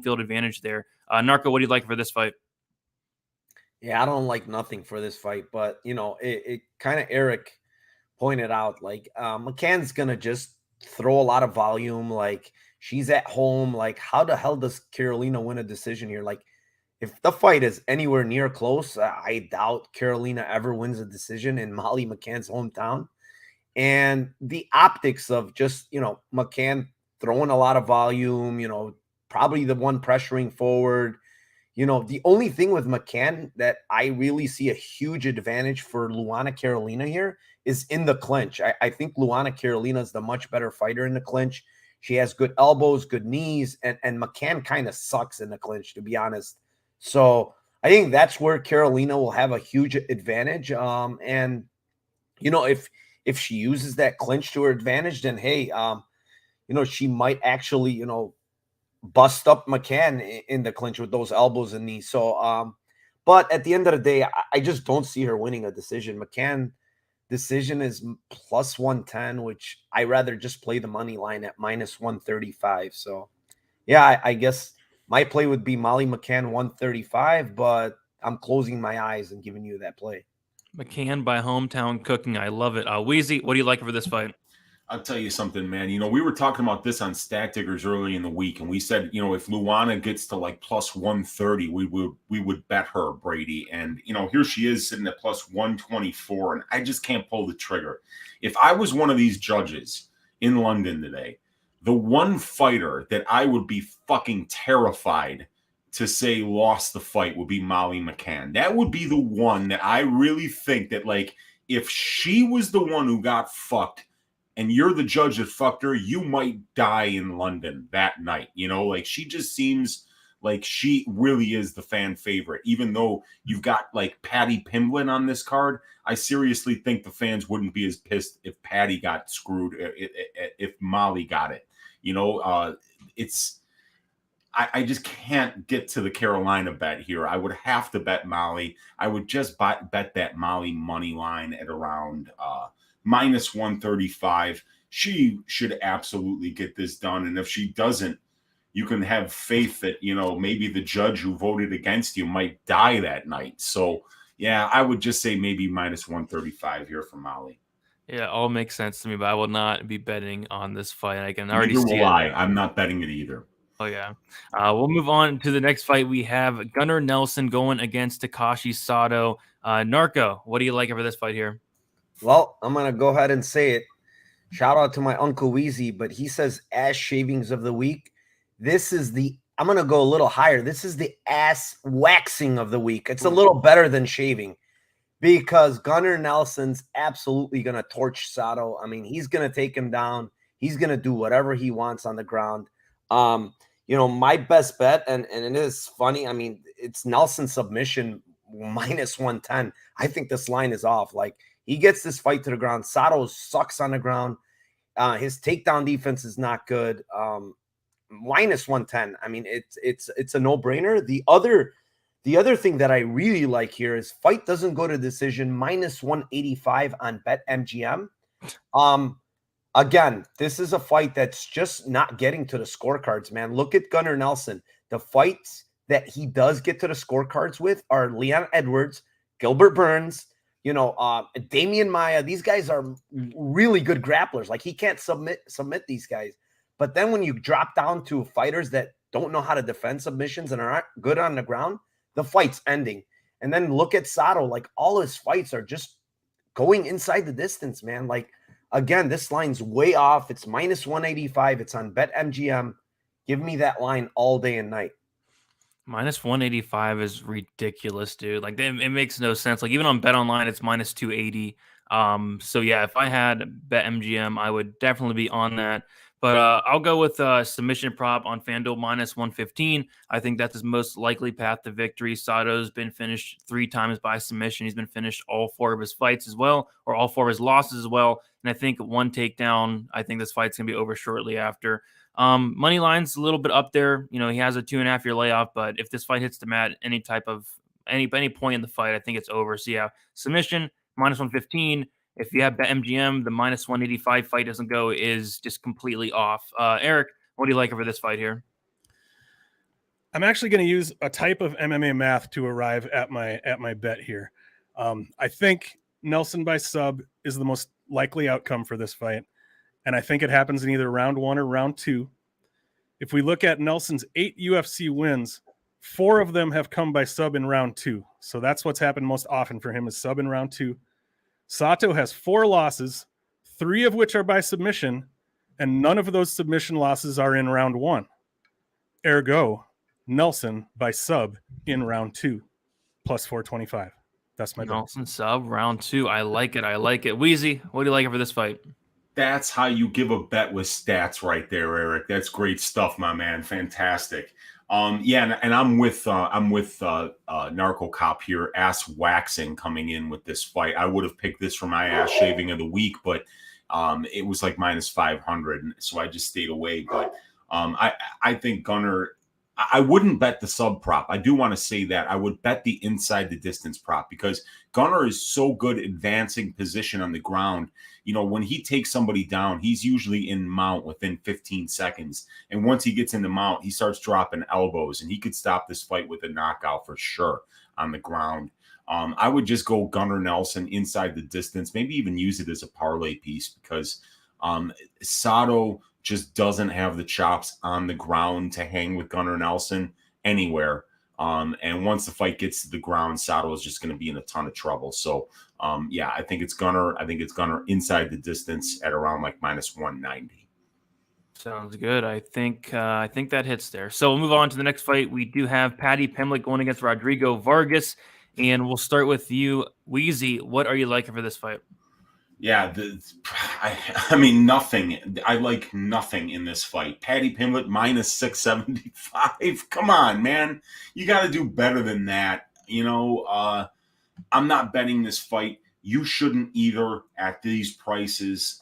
field advantage there. Narco, what do you like for this fight? Yeah, I don't like nothing for this fight, but it kind of Eric pointed out, like McCann's gonna just throw a lot of volume. Like she's at home. Like how the hell does Carolina win a decision here? Like if the fight is anywhere near close, I doubt Carolina ever wins a decision in Molly McCann's hometown. And the optics of just McCann throwing a lot of volume, probably the one pressuring forward. The only thing with McCann that I really see a huge advantage for Luana Carolina here is in the clinch. I think Luana Carolina is the much better fighter in the clinch. She has good elbows, good knees, and McCann kind of sucks in the clinch, to be honest. So I think that's where Carolina will have a huge advantage. And if she uses that clinch to her advantage, then hey, she might actually, bust up McCann in the clinch with those elbows and knees. So, but at the end of the day, I just don't see her winning a decision. McCann decision is plus 110, which I rather just play the money line at minus 135. So, yeah, I guess my play would be Molly McCann 135, but I'm closing my eyes and giving you that play. McCann by hometown cooking. I love it. Wheezy, what do you like for this fight? I'll tell you something, man. We were talking about this on Stat Diggers early in the week, and we said, if Luana gets to like plus 130, we would bet her, Brady. And here she is sitting at plus 124, and I just can't pull the trigger. If I was one of these judges in London today, the one fighter that I would be fucking terrified to say lost the fight would be Molly McCann. That would be the one that I really think that, like, if she was the one who got fucked, and you're the judge that fucked her, you might die in London that night. Like she just seems like she really is the fan favorite. Even though you've got like Patty Pimblett on this card, I seriously think the fans wouldn't be as pissed if Patty got screwed, if Molly got it. I just can't get to the Carolina bet here. I would have to bet Molly. I would just bet that Molly money line at around minus 135. She should absolutely get this done. And if she doesn't, you can have faith that, maybe the judge who voted against you might die that night. So, yeah, I would just say maybe minus 135 here for Molly. Yeah, all makes sense to me, but I will not be betting on this fight. I can already Neither see will it. I'm not betting it either. Oh, yeah. We'll move on to the next fight. We have Gunnar Nelson going against Takashi Sato. Narco, what do you like for this fight here? Well, I'm going to go ahead and say it. Shout out to my Uncle Weezy, but he says ass shavings of the week. I'm going to go a little higher. This is the ass waxing of the week. It's a little better than shaving because Gunnar Nelson's absolutely going to torch Sato. I mean, he's going to take him down. He's going to do whatever he wants on the ground. My best bet, and it is funny. I mean, it's Nelson submission minus 110. I think this line is off. Like, he gets this fight to the ground. Sato sucks on the ground. His takedown defense is not good. Minus 110. I mean, it's a no-brainer. The other thing that I really like here is fight doesn't go to decision, minus 185 on BetMGM. Again, this is a fight that's just not getting to the scorecards, man. Look at Gunnar Nelson. The fights that he does get to the scorecards with are Leon Edwards, Gilbert Burns, Damian Maia. These guys are really good grapplers. Like, he can't submit these guys. But then when you drop down to fighters that don't know how to defend submissions and aren't good on the ground, the fight's ending. And then look at Sato. Like, all his fights are just going inside the distance, man. Like, again, this line's way off. It's minus 185. It's on BetMGM. Give me that line all day and night. Minus 185 is ridiculous, dude. Like, it makes no sense. Like, even on BetOnline, it's minus 280. So yeah, if I had BetMGM, I would definitely be on that. But I'll go with submission prop on FanDuel minus 115. I think that's his most likely path to victory. Sato's been finished 3 times by submission. He's been finished all 4 of his fights as well, or all 4 of his losses as well. And I think one takedown, I think this fight's going to be over shortly after. Money line's a little bit up there. You know, he has a 2.5-year layoff, but if this fight hits the mat, any point in the fight, I think it's over. So yeah, submission -115. If you have MGM, the -185 fight doesn't go is just completely off. Eric, what do you like over this fight here? I'm actually going to use a type of MMA math to arrive at my bet here. I think Nelson by sub is the most likely outcome for this fight, and I think it happens in either round 1 or round 2. If we look at Nelson's 8 UFC wins, 4 of them have come by sub in round 2. So that's what's happened most often for him, is sub in round 2. Sato has 4 losses, 3 of which are by submission, and none of those submission losses are in round 1. Ergo, Nelson by sub in round 2, +425. That's my bet. Nelson sub round 2. I like it. Wheezy, what do you like for this fight? That's how you give a bet with stats right there, Eric. That's great stuff, my man. Fantastic. Yeah, and I'm with Narco Cop here, ass waxing coming in with this fight. I would have picked this for my ass shaving of the week, but it was like -500, so I just stayed away. But I think Gunnar, I wouldn't bet the sub prop. I do want to say that I would bet the inside the distance prop, because Gunnar is so good advancing position on the ground. You know, when he takes somebody down, he's usually in mount within 15 seconds. And once he gets into mount, he starts dropping elbows, and he could stop this fight with a knockout for sure on the ground. I would just go Gunnar Nelson inside the distance, maybe even use it as a parlay piece, because Sato just doesn't have the chops on the ground to hang with Gunnar Nelson anywhere. And once the fight gets to the ground, Sato is just going to be in a ton of trouble. So, yeah, I think it's Gunnar. I think it's Gunnar inside the distance at around like -190. Sounds good. I think that hits there. So we'll move on to the next fight. We do have Paddy Pimblett going against Rodrigo Vargas, and we'll start with you, Wheezy. What are you liking for this fight? Yeah, I mean, nothing. I like nothing in this fight. Paddy Pimblett -675. Come on, man. You got to do better than that. You know, I'm not betting this fight. You shouldn't either at these prices.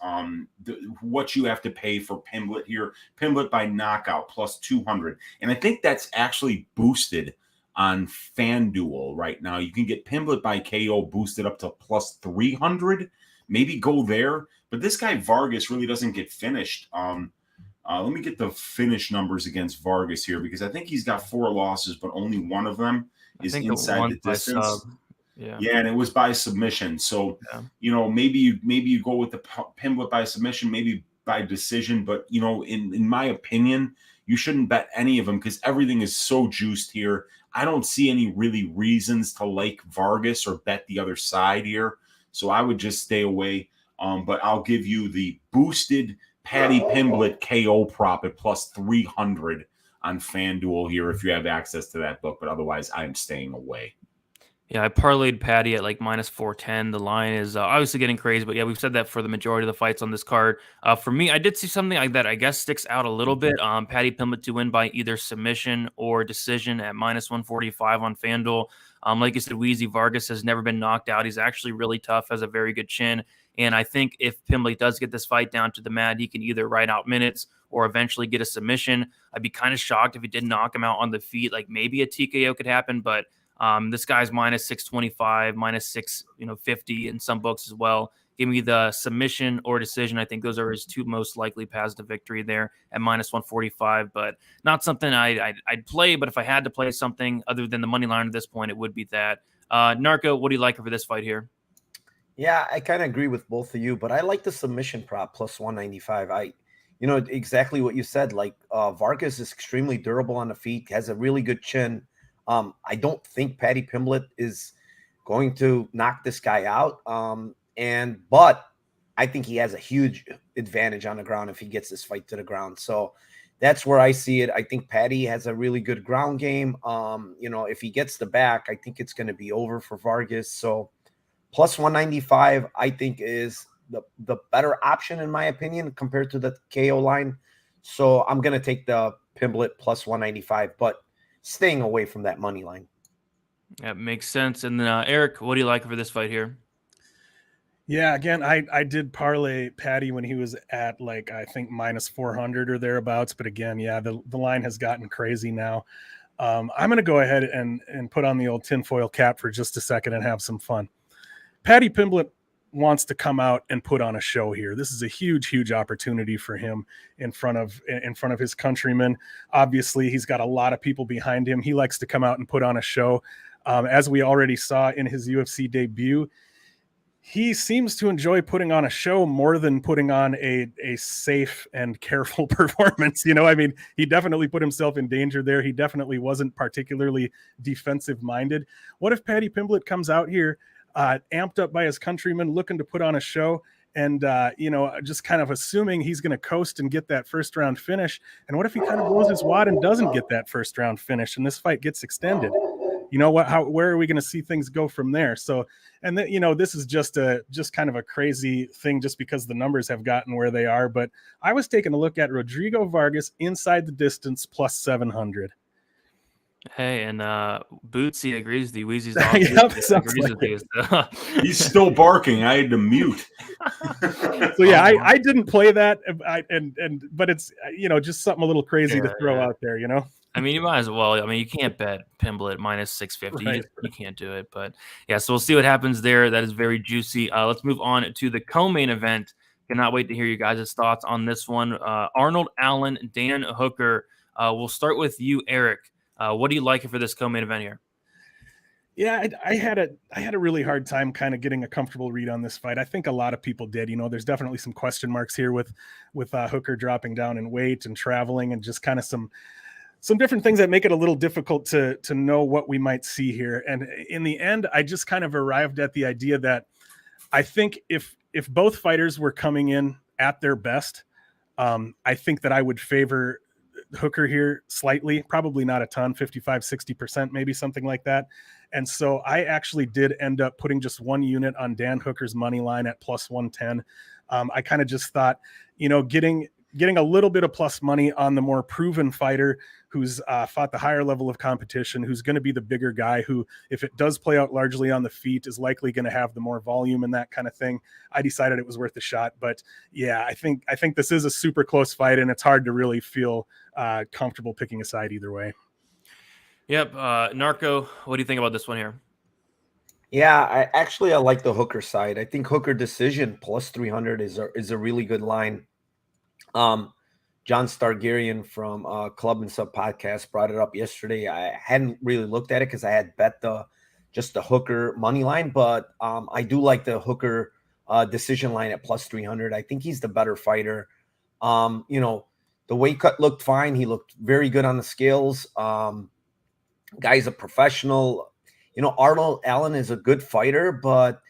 What you have to pay for Pimblett here. Pimblett by knockout +200. And I think that's actually boosted on FanDuel right now. You can get Pimblett by KO boosted up to +300. Maybe go there, but this guy Vargas really doesn't get finished. Let me get the finish numbers against Vargas here, because I think he's got 4 losses, but only one of them is inside the distance. Yeah, and it was by submission. So you know, maybe you go with the Pimblett by submission, maybe by decision. But you know, in my opinion, you shouldn't bet any of them, because everything is so juiced here. I don't see any really reasons to like Vargas or bet the other side here. So I would just stay away. But I'll give you the boosted Paddy Pimblett KO prop at +300 on FanDuel here if you have access to that book. But otherwise, I'm staying away. Yeah, I parlayed Paddy at like -410. The line is obviously getting crazy, but yeah, we've said that for the majority of the fights on this card. For me, I did see something like that I guess sticks out a little bit. Paddy Pimblett to win by either submission or decision at -145 on FanDuel. Like you said, Wheezy, Vargas has never been knocked out. He's actually really tough, has a very good chin. And I think if Pimblett does get this fight down to the mat, he can either ride out minutes or eventually get a submission. I'd be kind of shocked if he didn't knock him out on the feet. Like maybe a TKO could happen, but this guy's -625, -650 in some books as well. Give me the submission or decision. I think those are his 2 most likely paths to victory there at -145, but not something I'd play. But if I had to play something other than the money line at this point, it would be that. Narco, what do you like for this fight here? Yeah, I kind of agree with both of you, but I like the submission prop +195. You know, exactly what you said. Like Vargas is extremely durable on the feet, has a really good chin. I don't think Paddy Pimblett is going to knock this guy out. But I think he has a huge advantage on the ground if he gets this fight to the ground. So that's where I see it. I think Paddy has a really good ground game. You know, if he gets the back, I think it's going to be over for Vargas. So +195, I think, is the better option in my opinion compared to the KO line. So I'm going to take the Pimblett +195, but staying away from that money line. That makes sense. And then Eric, what do you like for this fight here? Yeah, again, I did parlay Patty when he was at like I think minus 400 or thereabouts, but again, yeah, the line has gotten crazy now. I'm going to go ahead and put on the old tinfoil cap for just a second and have some fun. Patty Pimblett wants to come out and put on a show here. This is a huge opportunity for him in front of his countrymen. Obviously, he's got a lot of people behind him. He likes to come out and put on a show. As we already saw in his UFC debut, he seems to enjoy putting on a show more than putting on a safe and careful performance. I mean, he definitely put himself in danger there. He definitely wasn't particularly defensive minded. What if Patty Pimblett comes out here, amped up by his countrymen, looking to put on a show, and just kind of assuming he's going to coast and get that first round finish? And what if he kind of blows his wad and doesn't get that first round finish and this fight gets extended? Where are we going to see things go from there? So, and then, this is just kind of a crazy thing just because the numbers have gotten where they are. But I was taking a look at Rodrigo Vargas inside the distance plus 700. Hey, and Bootsy agrees with you. Weezy's Yep, agrees with you. So. He's still barking. I had to mute. So yeah, I didn't play that, but it's just something a little crazy to throw out there. I mean, you might as well. I mean, you can't bet Pimblett minus 650. Right. You can't do it. But yeah, so we'll see what happens there. That is very juicy. Let's move on to the co-main event. Cannot wait to hear you guys' thoughts on this one. Arnold Allen, Dan Hooker. We'll start with you, Eric. What do you like for this co-main event here? Yeah, I had a really hard time kind of getting a comfortable read on this fight. I think a lot of people did. There's definitely some question marks here with Hooker dropping down in weight and traveling and just kind of some different things that make it a little difficult to know what we might see here. And in the end, I just kind of arrived at the idea that I think if both fighters were coming in at their best, I think that I would favor Hooker here slightly, probably not a ton, 55-60%, maybe something like that. And so I actually did end up putting just one unit on Dan Hooker's money line at plus 110. I kind of just thought, getting a little bit of plus money on the more proven fighter who's fought the higher level of competition, who's going to be the bigger guy, who, if it does play out largely on the feet, is likely going to have the more volume and that kind of thing. I decided it was worth a shot. But yeah, I think this is a super close fight, and it's hard to really feel comfortable picking a side either way. Yep. Narco, what do you think about this one here? Yeah, I like the Hooker side. I think Hooker decision plus 300 is a really good line. John Stargarian from Club and Sub Podcast brought it up yesterday. I hadn't really looked at it because I had bet the Hooker money line, but I do like the Hooker decision line at plus 300. I think he's the better fighter. The weight cut looked fine. He looked very good on the scales. Guy's a professional. Arnold Allen is a good fighter, but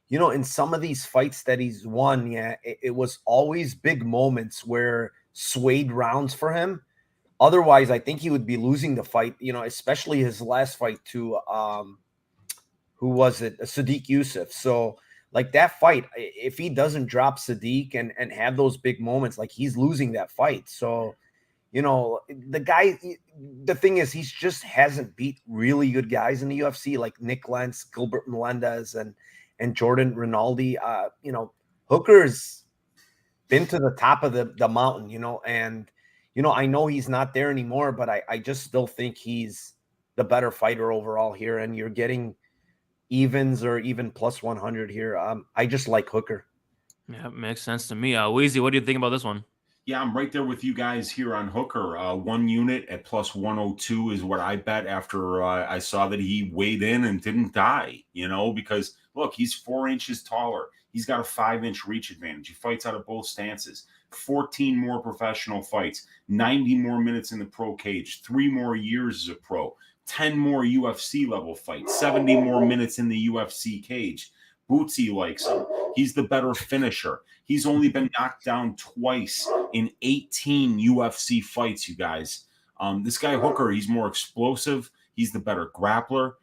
in some of these fights that he's won, it was always big moments where swayed rounds for him. Otherwise, I think he would be losing the fight, especially his last fight to, who was it? Sadiq Youssef. So like that fight, if he doesn't drop Sadiq and have those big moments, like he's losing that fight. So, the guy, the thing is, he's just hasn't beat really good guys in the UFC, like Nick Lentz, Gilbert Melendez, and Jordan Rinaldi. Hooker's been to the top of the mountain, and, I know he's not there anymore, but I just still think he's the better fighter overall here. And you're getting evens or even plus 100 here. I just like Hooker. Yeah, makes sense to me. Weezy, what do you think about this one? Yeah, I'm right there with you guys here on Hooker. One unit at plus 102 is what I bet after I saw that he weighed in and didn't die, because, look, he's 4 inches taller. He's got a 5-inch reach advantage. He fights out of both stances. 14 more professional fights, 90 more minutes in the pro cage, 3 more years as a pro, 10 more UFC level fights, 70 more minutes in the UFC cage. Bootsy likes him. He's the better finisher. He's only been knocked down twice in 18 UFC fights, you guys. This guy Hooker, he's more explosive. He's the better grappler.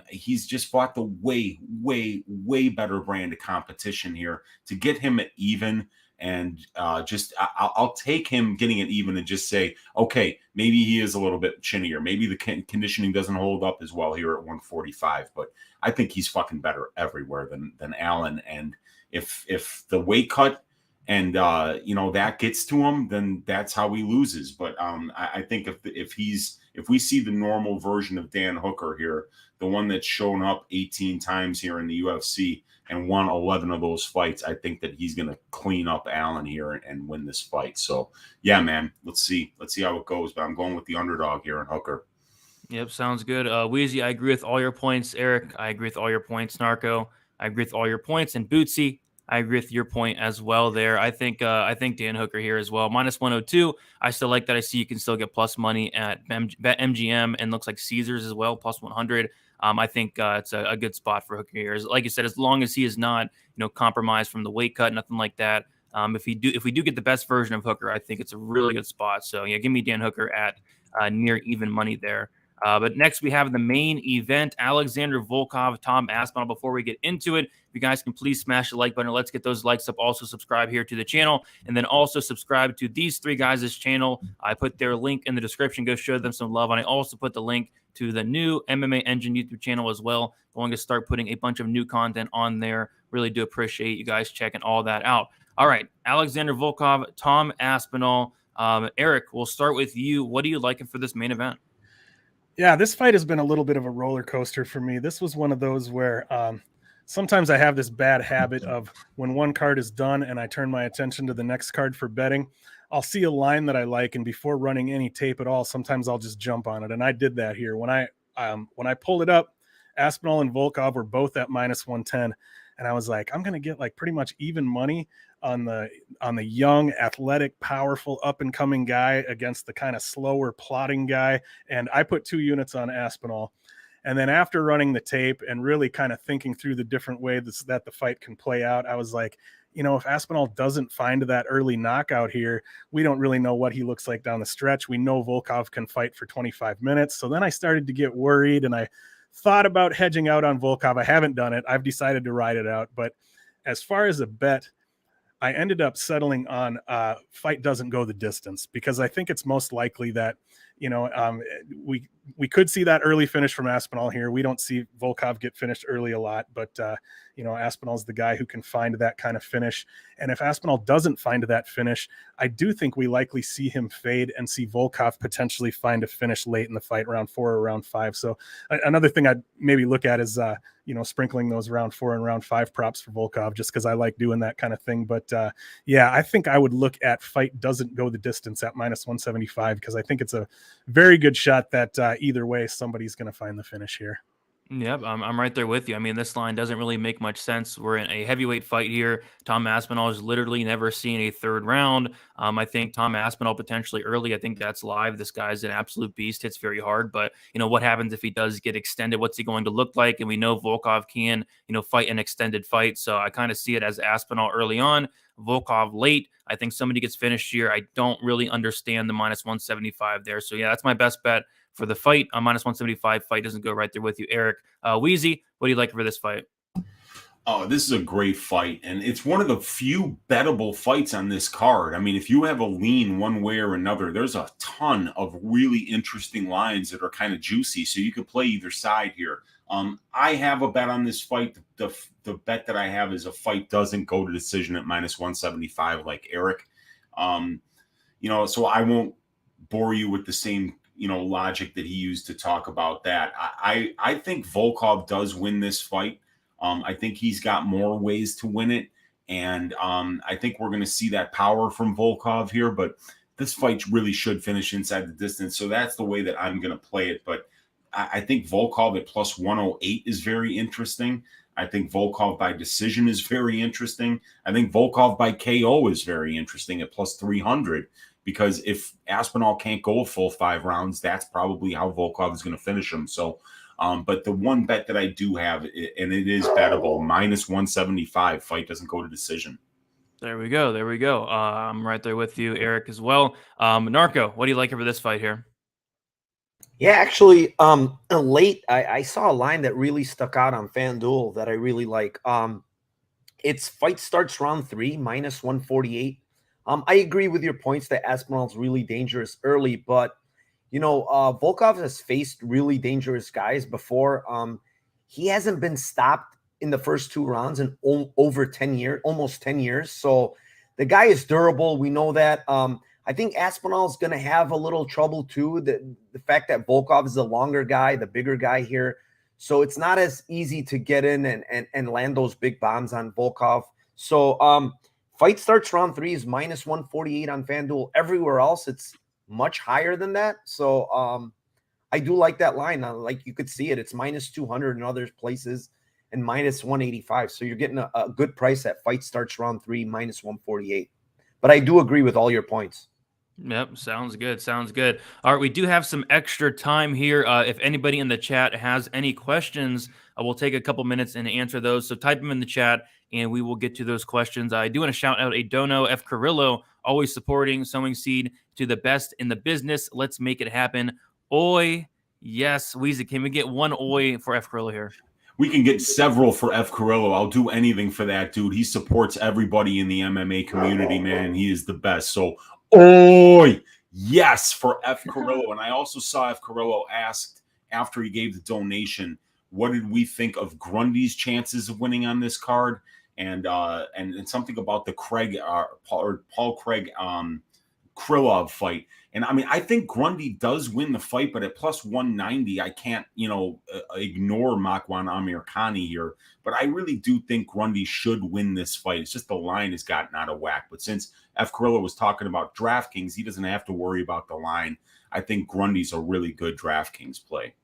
He's just fought the way better brand of competition here. To get him at even And I'll take him getting it even and just say, okay, maybe he is a little bit chinnier. Maybe the conditioning doesn't hold up as well here at 145. But I think he's fucking better everywhere than Allen. And if the weight cut and that gets to him, then that's how he loses. But I think if we see the normal version of Dan Hooker here, the one that's shown up 18 times here in the UFC and won 11 of those fights, I think that he's going to clean up Allen here and win this fight. So yeah, man, let's see how it goes. But I'm going with the underdog here in Hooker. Yep, sounds good. Wheezy, I agree with all your points. Eric, I agree with all your points. Narco, I agree with all your points. And Bootsy, I agree with your point as well there. I think Dan Hooker here as well. Minus 102. I still like that. I see you can still get plus money at BetMGM and looks like Caesars as well, plus 100. I think it's a good spot for Hooker here. Like you said, as long as he is not compromised from the weight cut, nothing like that. If we do get the best version of Hooker, I think it's a really good spot. So yeah, give me Dan Hooker at near even money there. But next we have the main event, Alexander Volkov, Tom Aspinall. Before we get into it, if you guys can please smash the like button. Let's get those likes up. Also subscribe here to the channel, and then also subscribe to these three guys' channel. I put their link in the description. Go show them some love. And I also put the link to the new MMA Engine YouTube channel as well. Going to start putting a bunch of new content on there. Really do appreciate you guys checking all that out. All right, Alexander Volkov, Tom Aspinall. Eric, we'll start with you. What are you liking for this main event? Yeah, this fight has been a little bit of a roller coaster for me. This was one of those where sometimes I have this bad habit of when one card is done and I turn my attention to the next card for betting, I'll see a line that I like, and before running any tape at all, sometimes I'll just jump on it. And I did that here. When I pulled it up, Aspinall and Volkov were both at minus 110. And I was like, I'm going to get like pretty much even money on the young, athletic, powerful, up and coming guy against the kind of slower, plodding guy. And I put 2 units on Aspinall. And then after running the tape and really kind of thinking through the different ways that the fight can play out, I was like, if Aspinall doesn't find that early knockout here, we don't really know what he looks like down the stretch. We know Volkov can fight for 25 minutes. So then I started to get worried, and I thought about hedging out on Volkov. I haven't done it. I've decided to ride it out. But as far as a bet, I ended up settling on fight doesn't go the distance, because I think it's most likely that, we could see that early finish from Aspinall here. We don't see Volkov get finished early a lot, but Aspinall's the guy who can find that kind of finish. And if Aspinall doesn't find that finish, I do think we likely see him fade and see Volkov potentially find a finish late in the fight, round 4 or round 5. So another thing I'd maybe look at is sprinkling those round 4 and round 5 props for Volkov, just because I like doing that kind of thing. But I think I would look at fight doesn't go the distance at minus 175, because I think it's a very good shot that either way somebody's going to find the finish here. Yep, I'm right there with you. I mean, this line doesn't really make much sense. We're in a heavyweight fight here. Tom Aspinall has literally never seen a third round. I think Tom Aspinall potentially early. I think that's live. This guy's an absolute beast. Hits very hard. But, what happens if he does get extended? What's he going to look like? And we know Volkov can, fight an extended fight. So I kind of see it as Aspinall early on, Volkov late. I think somebody gets finished here. I don't really understand the minus 175 there. So, yeah, that's my best bet for the fight. On minus 175, fight doesn't go right there with you, Eric. Wheezy, what do you like for this fight? Oh, this is a great fight, and it's one of the few bettable fights on this card. I mean, if you have a lean one way or another, there's a ton of really interesting lines that are kind of juicy, so you could play either side here. I have a bet on this fight. The bet that I have is a fight doesn't go to decision at minus 175 like Eric. So I won't bore you with the same logic that he used to talk about that. I think Volkov does win this fight. I think he's got more ways to win it. And I think we're going to see that power from Volkov here, but this fight really should finish inside the distance. So that's the way that I'm going to play it. But I think Volkov at plus 108 is very interesting. I think Volkov by decision is very interesting. I think Volkov by KO is very interesting at plus 300. Because if Aspinall can't go a full 5 rounds, that's probably how Volkov is going to finish him. So, but the one bet that I do have, and it is bettable, minus 175, fight doesn't go to decision. There we go. I'm right there with you, Eric, as well. Narco, what do you like for this fight here? Yeah, actually, late, I saw a line that really stuck out on FanDuel that I really like. Its fight starts round 3, minus 148. I agree with your points that Aspinall's really dangerous early, but Volkov has faced really dangerous guys before. He hasn't been stopped in the first 2 rounds in over 10 years, almost 10 years. So the guy is durable. We know that. I think Aspinall's going to have a little trouble too. The fact that Volkov is the longer guy, the bigger guy here. So it's not as easy to get in and land those big bombs on Volkov. So fight starts round 3 is minus 148 on FanDuel. Everywhere else, it's much higher than that. So I do like that line. Like you could see it. It's minus 200 in other places and minus 185. So you're getting a good price at fight starts round 3, minus 148. But I do agree with all your points. Yep, sounds good. Sounds good. All right, we do have some extra time here. If anybody in the chat has any questions, we'll take a couple minutes and answer those. So type them in the chat, and we will get to those questions. I do want to shout out a dono, F. Carrillo, always supporting, sowing seed to the best in the business. Let's make it happen. Oi, yes, Weezy, can we get one oi for F. Carrillo here? We can get several for F. Carrillo. I'll do anything for that dude. He supports everybody in the MMA community, man. He is the best. So, oi, yes, for F. Carrillo. And I also saw F. Carrillo asked after he gave the donation, what did we think of Grundy's chances of winning on this card? And something about the Paul Craig Krylov fight. And I mean, I think Grundy does win the fight, but at plus 190, I can't, ignore Makwan Amirkhani here. But I really do think Grundy should win this fight. It's just the line has gotten out of whack. But since F. Carrillo was talking about DraftKings, he doesn't have to worry about the line. I think Grundy's a really good DraftKings play.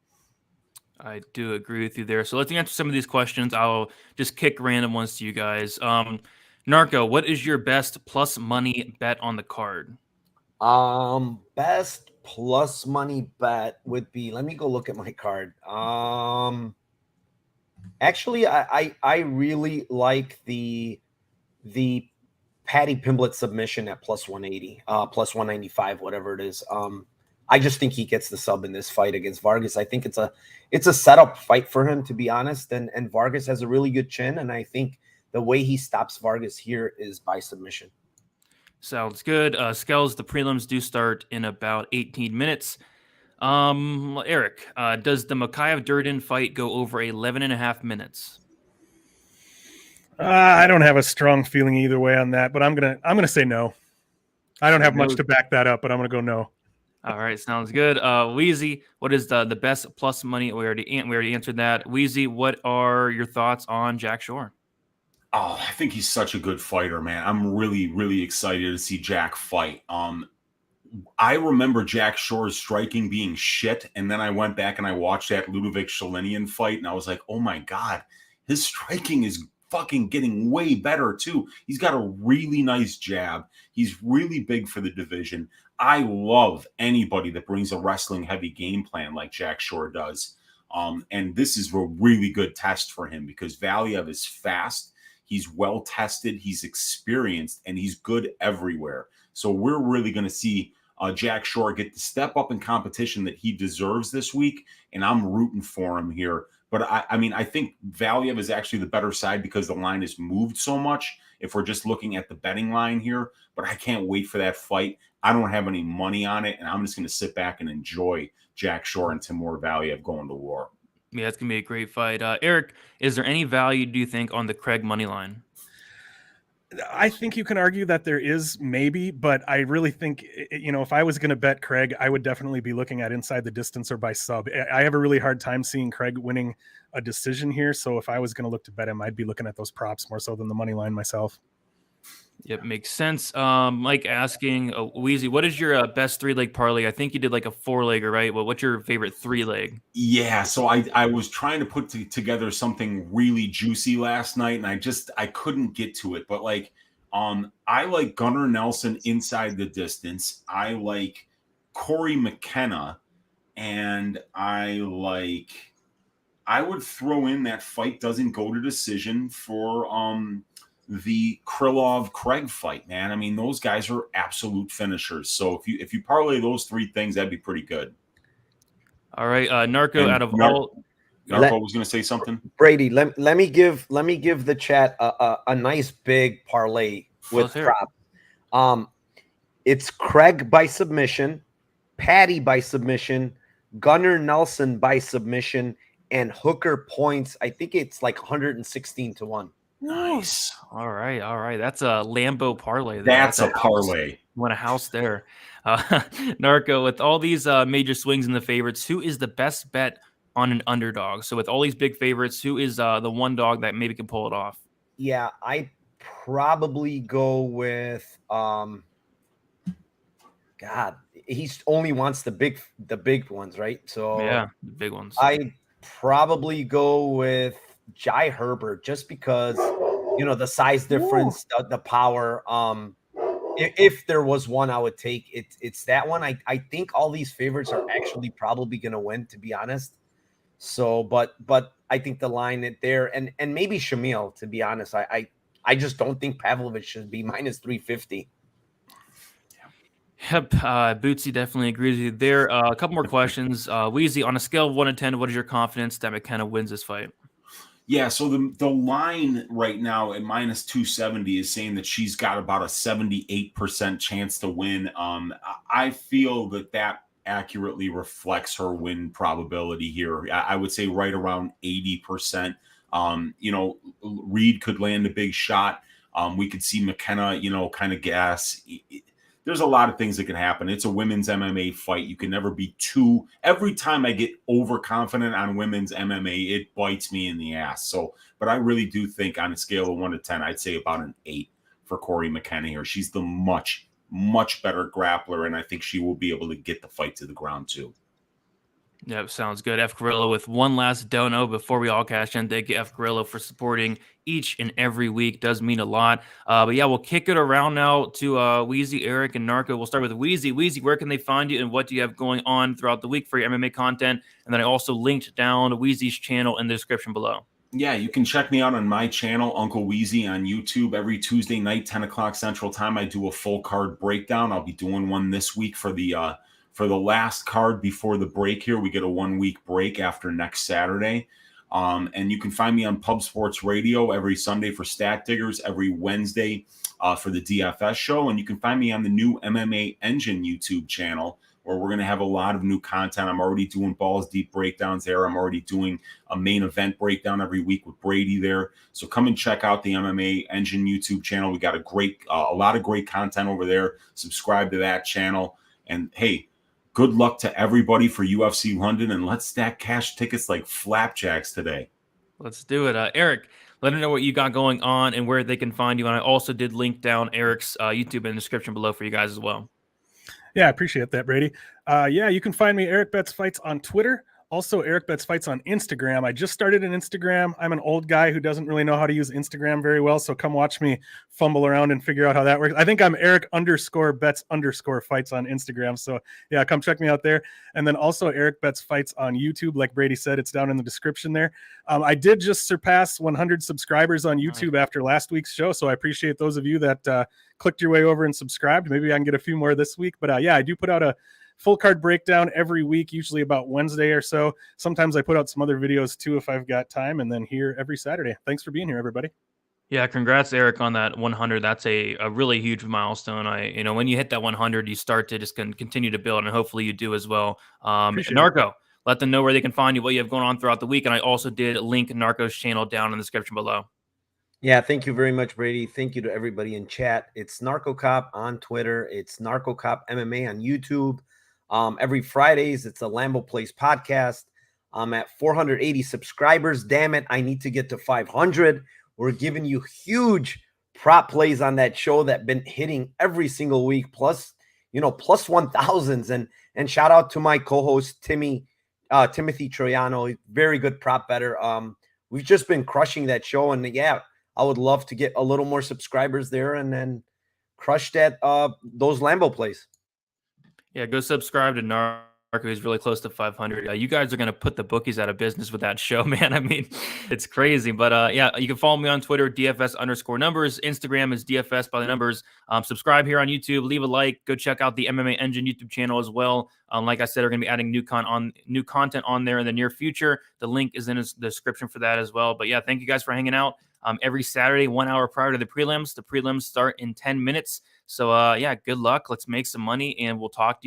I do agree with you there. So let's answer some of these questions. I'll just kick random ones to you guys. Narco, what is your best plus money bet on the card? Best plus money bet would be, let me go look at my card. Actually, I really like the Paddy Pimblett submission at plus 180, plus 195, whatever it is. I just think he gets the sub in this fight against Vargas. I think it's a setup fight for him, to be honest. And Vargas has a really good chin, and I think the way he stops Vargas here is by submission. Sounds good. Skells, the prelims do start in about 18 minutes. Eric, does the Mokayev Durden fight go over 11 and a half minutes? I don't have a strong feeling either way on that, but I'm gonna say no. I don't have much to back that up, but I'm gonna go no. All right, sounds good. Wheezy, what is the best plus money? We already answered that. Wheezy, what are your thoughts on Jack Shore? Oh, I think he's such a good fighter, man. I'm really, really excited to see Jack fight. I remember Jack Shore's striking being shit, and then I went back and I watched that Ludovic Shalinian fight, and I was like, oh my God, his striking is fucking getting way better too. He's got a really nice jab. He's really big for the division. I love anybody that brings a wrestling heavy game plan like Jack Shore does. And this is a really good test for him because Valiev is fast. He's well tested. He's experienced and he's good everywhere. So we're really going to see Jack Shore get the step up in competition that he deserves this week. And I'm rooting for him here. But I think Valiev is actually the better side because the line has moved so much if we're just looking at the betting line here. But I can't wait for that fight. I don't have any money on it, and I'm just going to sit back and enjoy Jack Shore and Timur Valiev going to war. Yeah, it's going to be a great fight. Eric, is there any value, do you think, on the Craig money line? I think you can argue that there is maybe, but I really think, if I was going to bet Craig, I would definitely be looking at inside the distance or by sub. I have a really hard time seeing Craig winning a decision here. So if I was going to look to bet him, I'd be looking at those props more so than the money line myself. Yep, makes sense. Mike asking, Wheezy, what is your best 3-leg parlay? I think you did like a 4-legger, right? Well, what's your favorite 3-leg? Yeah, so I was trying to put together something really juicy last night, and I couldn't get to it. But I like Gunnar Nelson inside the distance. I like Corey McKenna, and I would throw in that fight doesn't go to decision for the Krylov Craig fight, man. I mean, those guys are absolute finishers. So if you parlay those 3 things, that'd be pretty good. All right, Narco, out of all Narco was going to say something. Brady, let me give the chat a nice big parlay with prop. It's Craig by submission, Patty by submission, Gunnar Nelson by submission, and Hooker points. I think it's like 116-1. Nice. All right. That's a Lambo parlay. That's a parlay. Want a house there. Narco, with all these major swings in the favorites, who is the best bet on an underdog? So with all these big favorites, who is the one dog that maybe can pull it off? Yeah, I probably go with God, he only wants the big ones, right? So yeah, the big ones. I probably go with Jai Herbert just because the size difference, the power. If there was one I would take, it's that one. I think all these favorites are actually probably going to win, to be honest. So, but I think the line there and maybe Shamil, to be honest, I just don't think Pavlovich should be minus 350. Yep, Bootsy definitely agrees with you there. A couple more questions. Weezy, on a scale of 1 to 10, what is your confidence that McKenna wins this fight? Yeah, so the line right now at minus 270 is saying that she's got about a 78% chance to win. I feel that accurately reflects her win probability here. I would say right around 80%. Reed could land a big shot. We could see McKenna, kind of gas. There's a lot of things that can happen. It's a women's MMA fight. You can never be too. Every time I get overconfident on women's MMA, it bites me in the ass. So, but I really do think on a scale of 1 to 10, I'd say about an 8 for Corey McKenna here. She's the much, much better grappler, and I think she will be able to get the fight to the ground too. Yep, sounds good. F. Grillo with one last dono before we all cash in. Thank you, F. Grillo, for supporting each and every week. Does mean a lot. But yeah, we'll kick it around now to Weezy, Eric, and Narco. We'll start with Weezy. Weezy, where can they find you, and what do you have going on throughout the week for your MMA content? And then I also linked down Weezy's channel in the description below. Yeah, you can check me out on my channel, Uncle Weezy, on YouTube. Every Tuesday night, 10 o'clock Central Time, I do a full card breakdown. I'll be doing one this week for the last card before the break here. We get a 1 week break after next Saturday. And you can find me on Pub Sports Radio every Sunday for Stat Diggers, every Wednesday for the DFS show. And you can find me on the new MMA Engine YouTube channel, where we're going to have a lot of new content. I'm already doing Balls Deep breakdowns there. I'm already doing a main event breakdown every week with Brady there. So come and check out the MMA Engine YouTube channel. We got a lot of great content over there. Subscribe to that channel. And hey, good luck to everybody for UFC London, and let's stack cash tickets like flapjacks today. Let's do it. Eric, let them know what you got going on and where they can find you. And I also did link down Eric's YouTube in the description below for you guys as well. Yeah, I appreciate that, Brady. Yeah, you can find me, Eric Betts Fights, on Twitter. Also, Eric Betts Fights on Instagram. I just started an Instagram. I'm an old guy who doesn't really know how to use Instagram very well, so come watch me fumble around and figure out how that works. I think I'm Eric_Betts_Fights on Instagram. So yeah, come check me out there. And then also Eric Betts Fights on YouTube. Like Brady said, it's down in the description there. I did just surpass 100 subscribers on YouTube after last week's show, so I appreciate those of you that clicked your way over and subscribed. Maybe I can get a few more this week. But yeah, I do put out a full card breakdown every week, usually about Wednesday or so. Sometimes I put out some other videos too if I've got time, and then here every Saturday. Thanks for being here, everybody. Yeah, congrats, Eric, on that 100. That's a really huge milestone. When you hit that 100, you start to just continue to build, and hopefully you do as well. Narco, let them know where they can find you, what you have going on throughout the week, and I also did link Narco's channel down in the description below. Yeah, thank you very much, Brady. Thank you to everybody in chat. It's Narco Cop on Twitter. It's Narco Cop MMA on YouTube. Every Fridays, it's a Lambo Place podcast. I'm at 480 subscribers. Damn it, I need to get to 500. We're giving you huge prop plays on that show that been hitting every single week, plus 1,000s. And shout out to my co-host Timothy Troiano, very good prop better. We've just been crushing that show, and yeah, I would love to get a little more subscribers there and then crush that those Lambo plays. Yeah, go subscribe to Narco. who's really close to 500. You guys are going to put the bookies out of business with that show, man. I mean, it's crazy. But yeah, you can follow me on Twitter, DFS_numbers. Instagram is DFS by the numbers. Subscribe here on YouTube. Leave a like. Go check out the MMA Engine YouTube channel as well. Like I said, we're going to be adding new content on there in the near future. The link is in the description for that as well. But yeah, thank you guys for hanging out. Every Saturday, 1 hour prior to the prelims. The prelims start in 10 minutes. So yeah, good luck. Let's make some money, and we'll talk to you.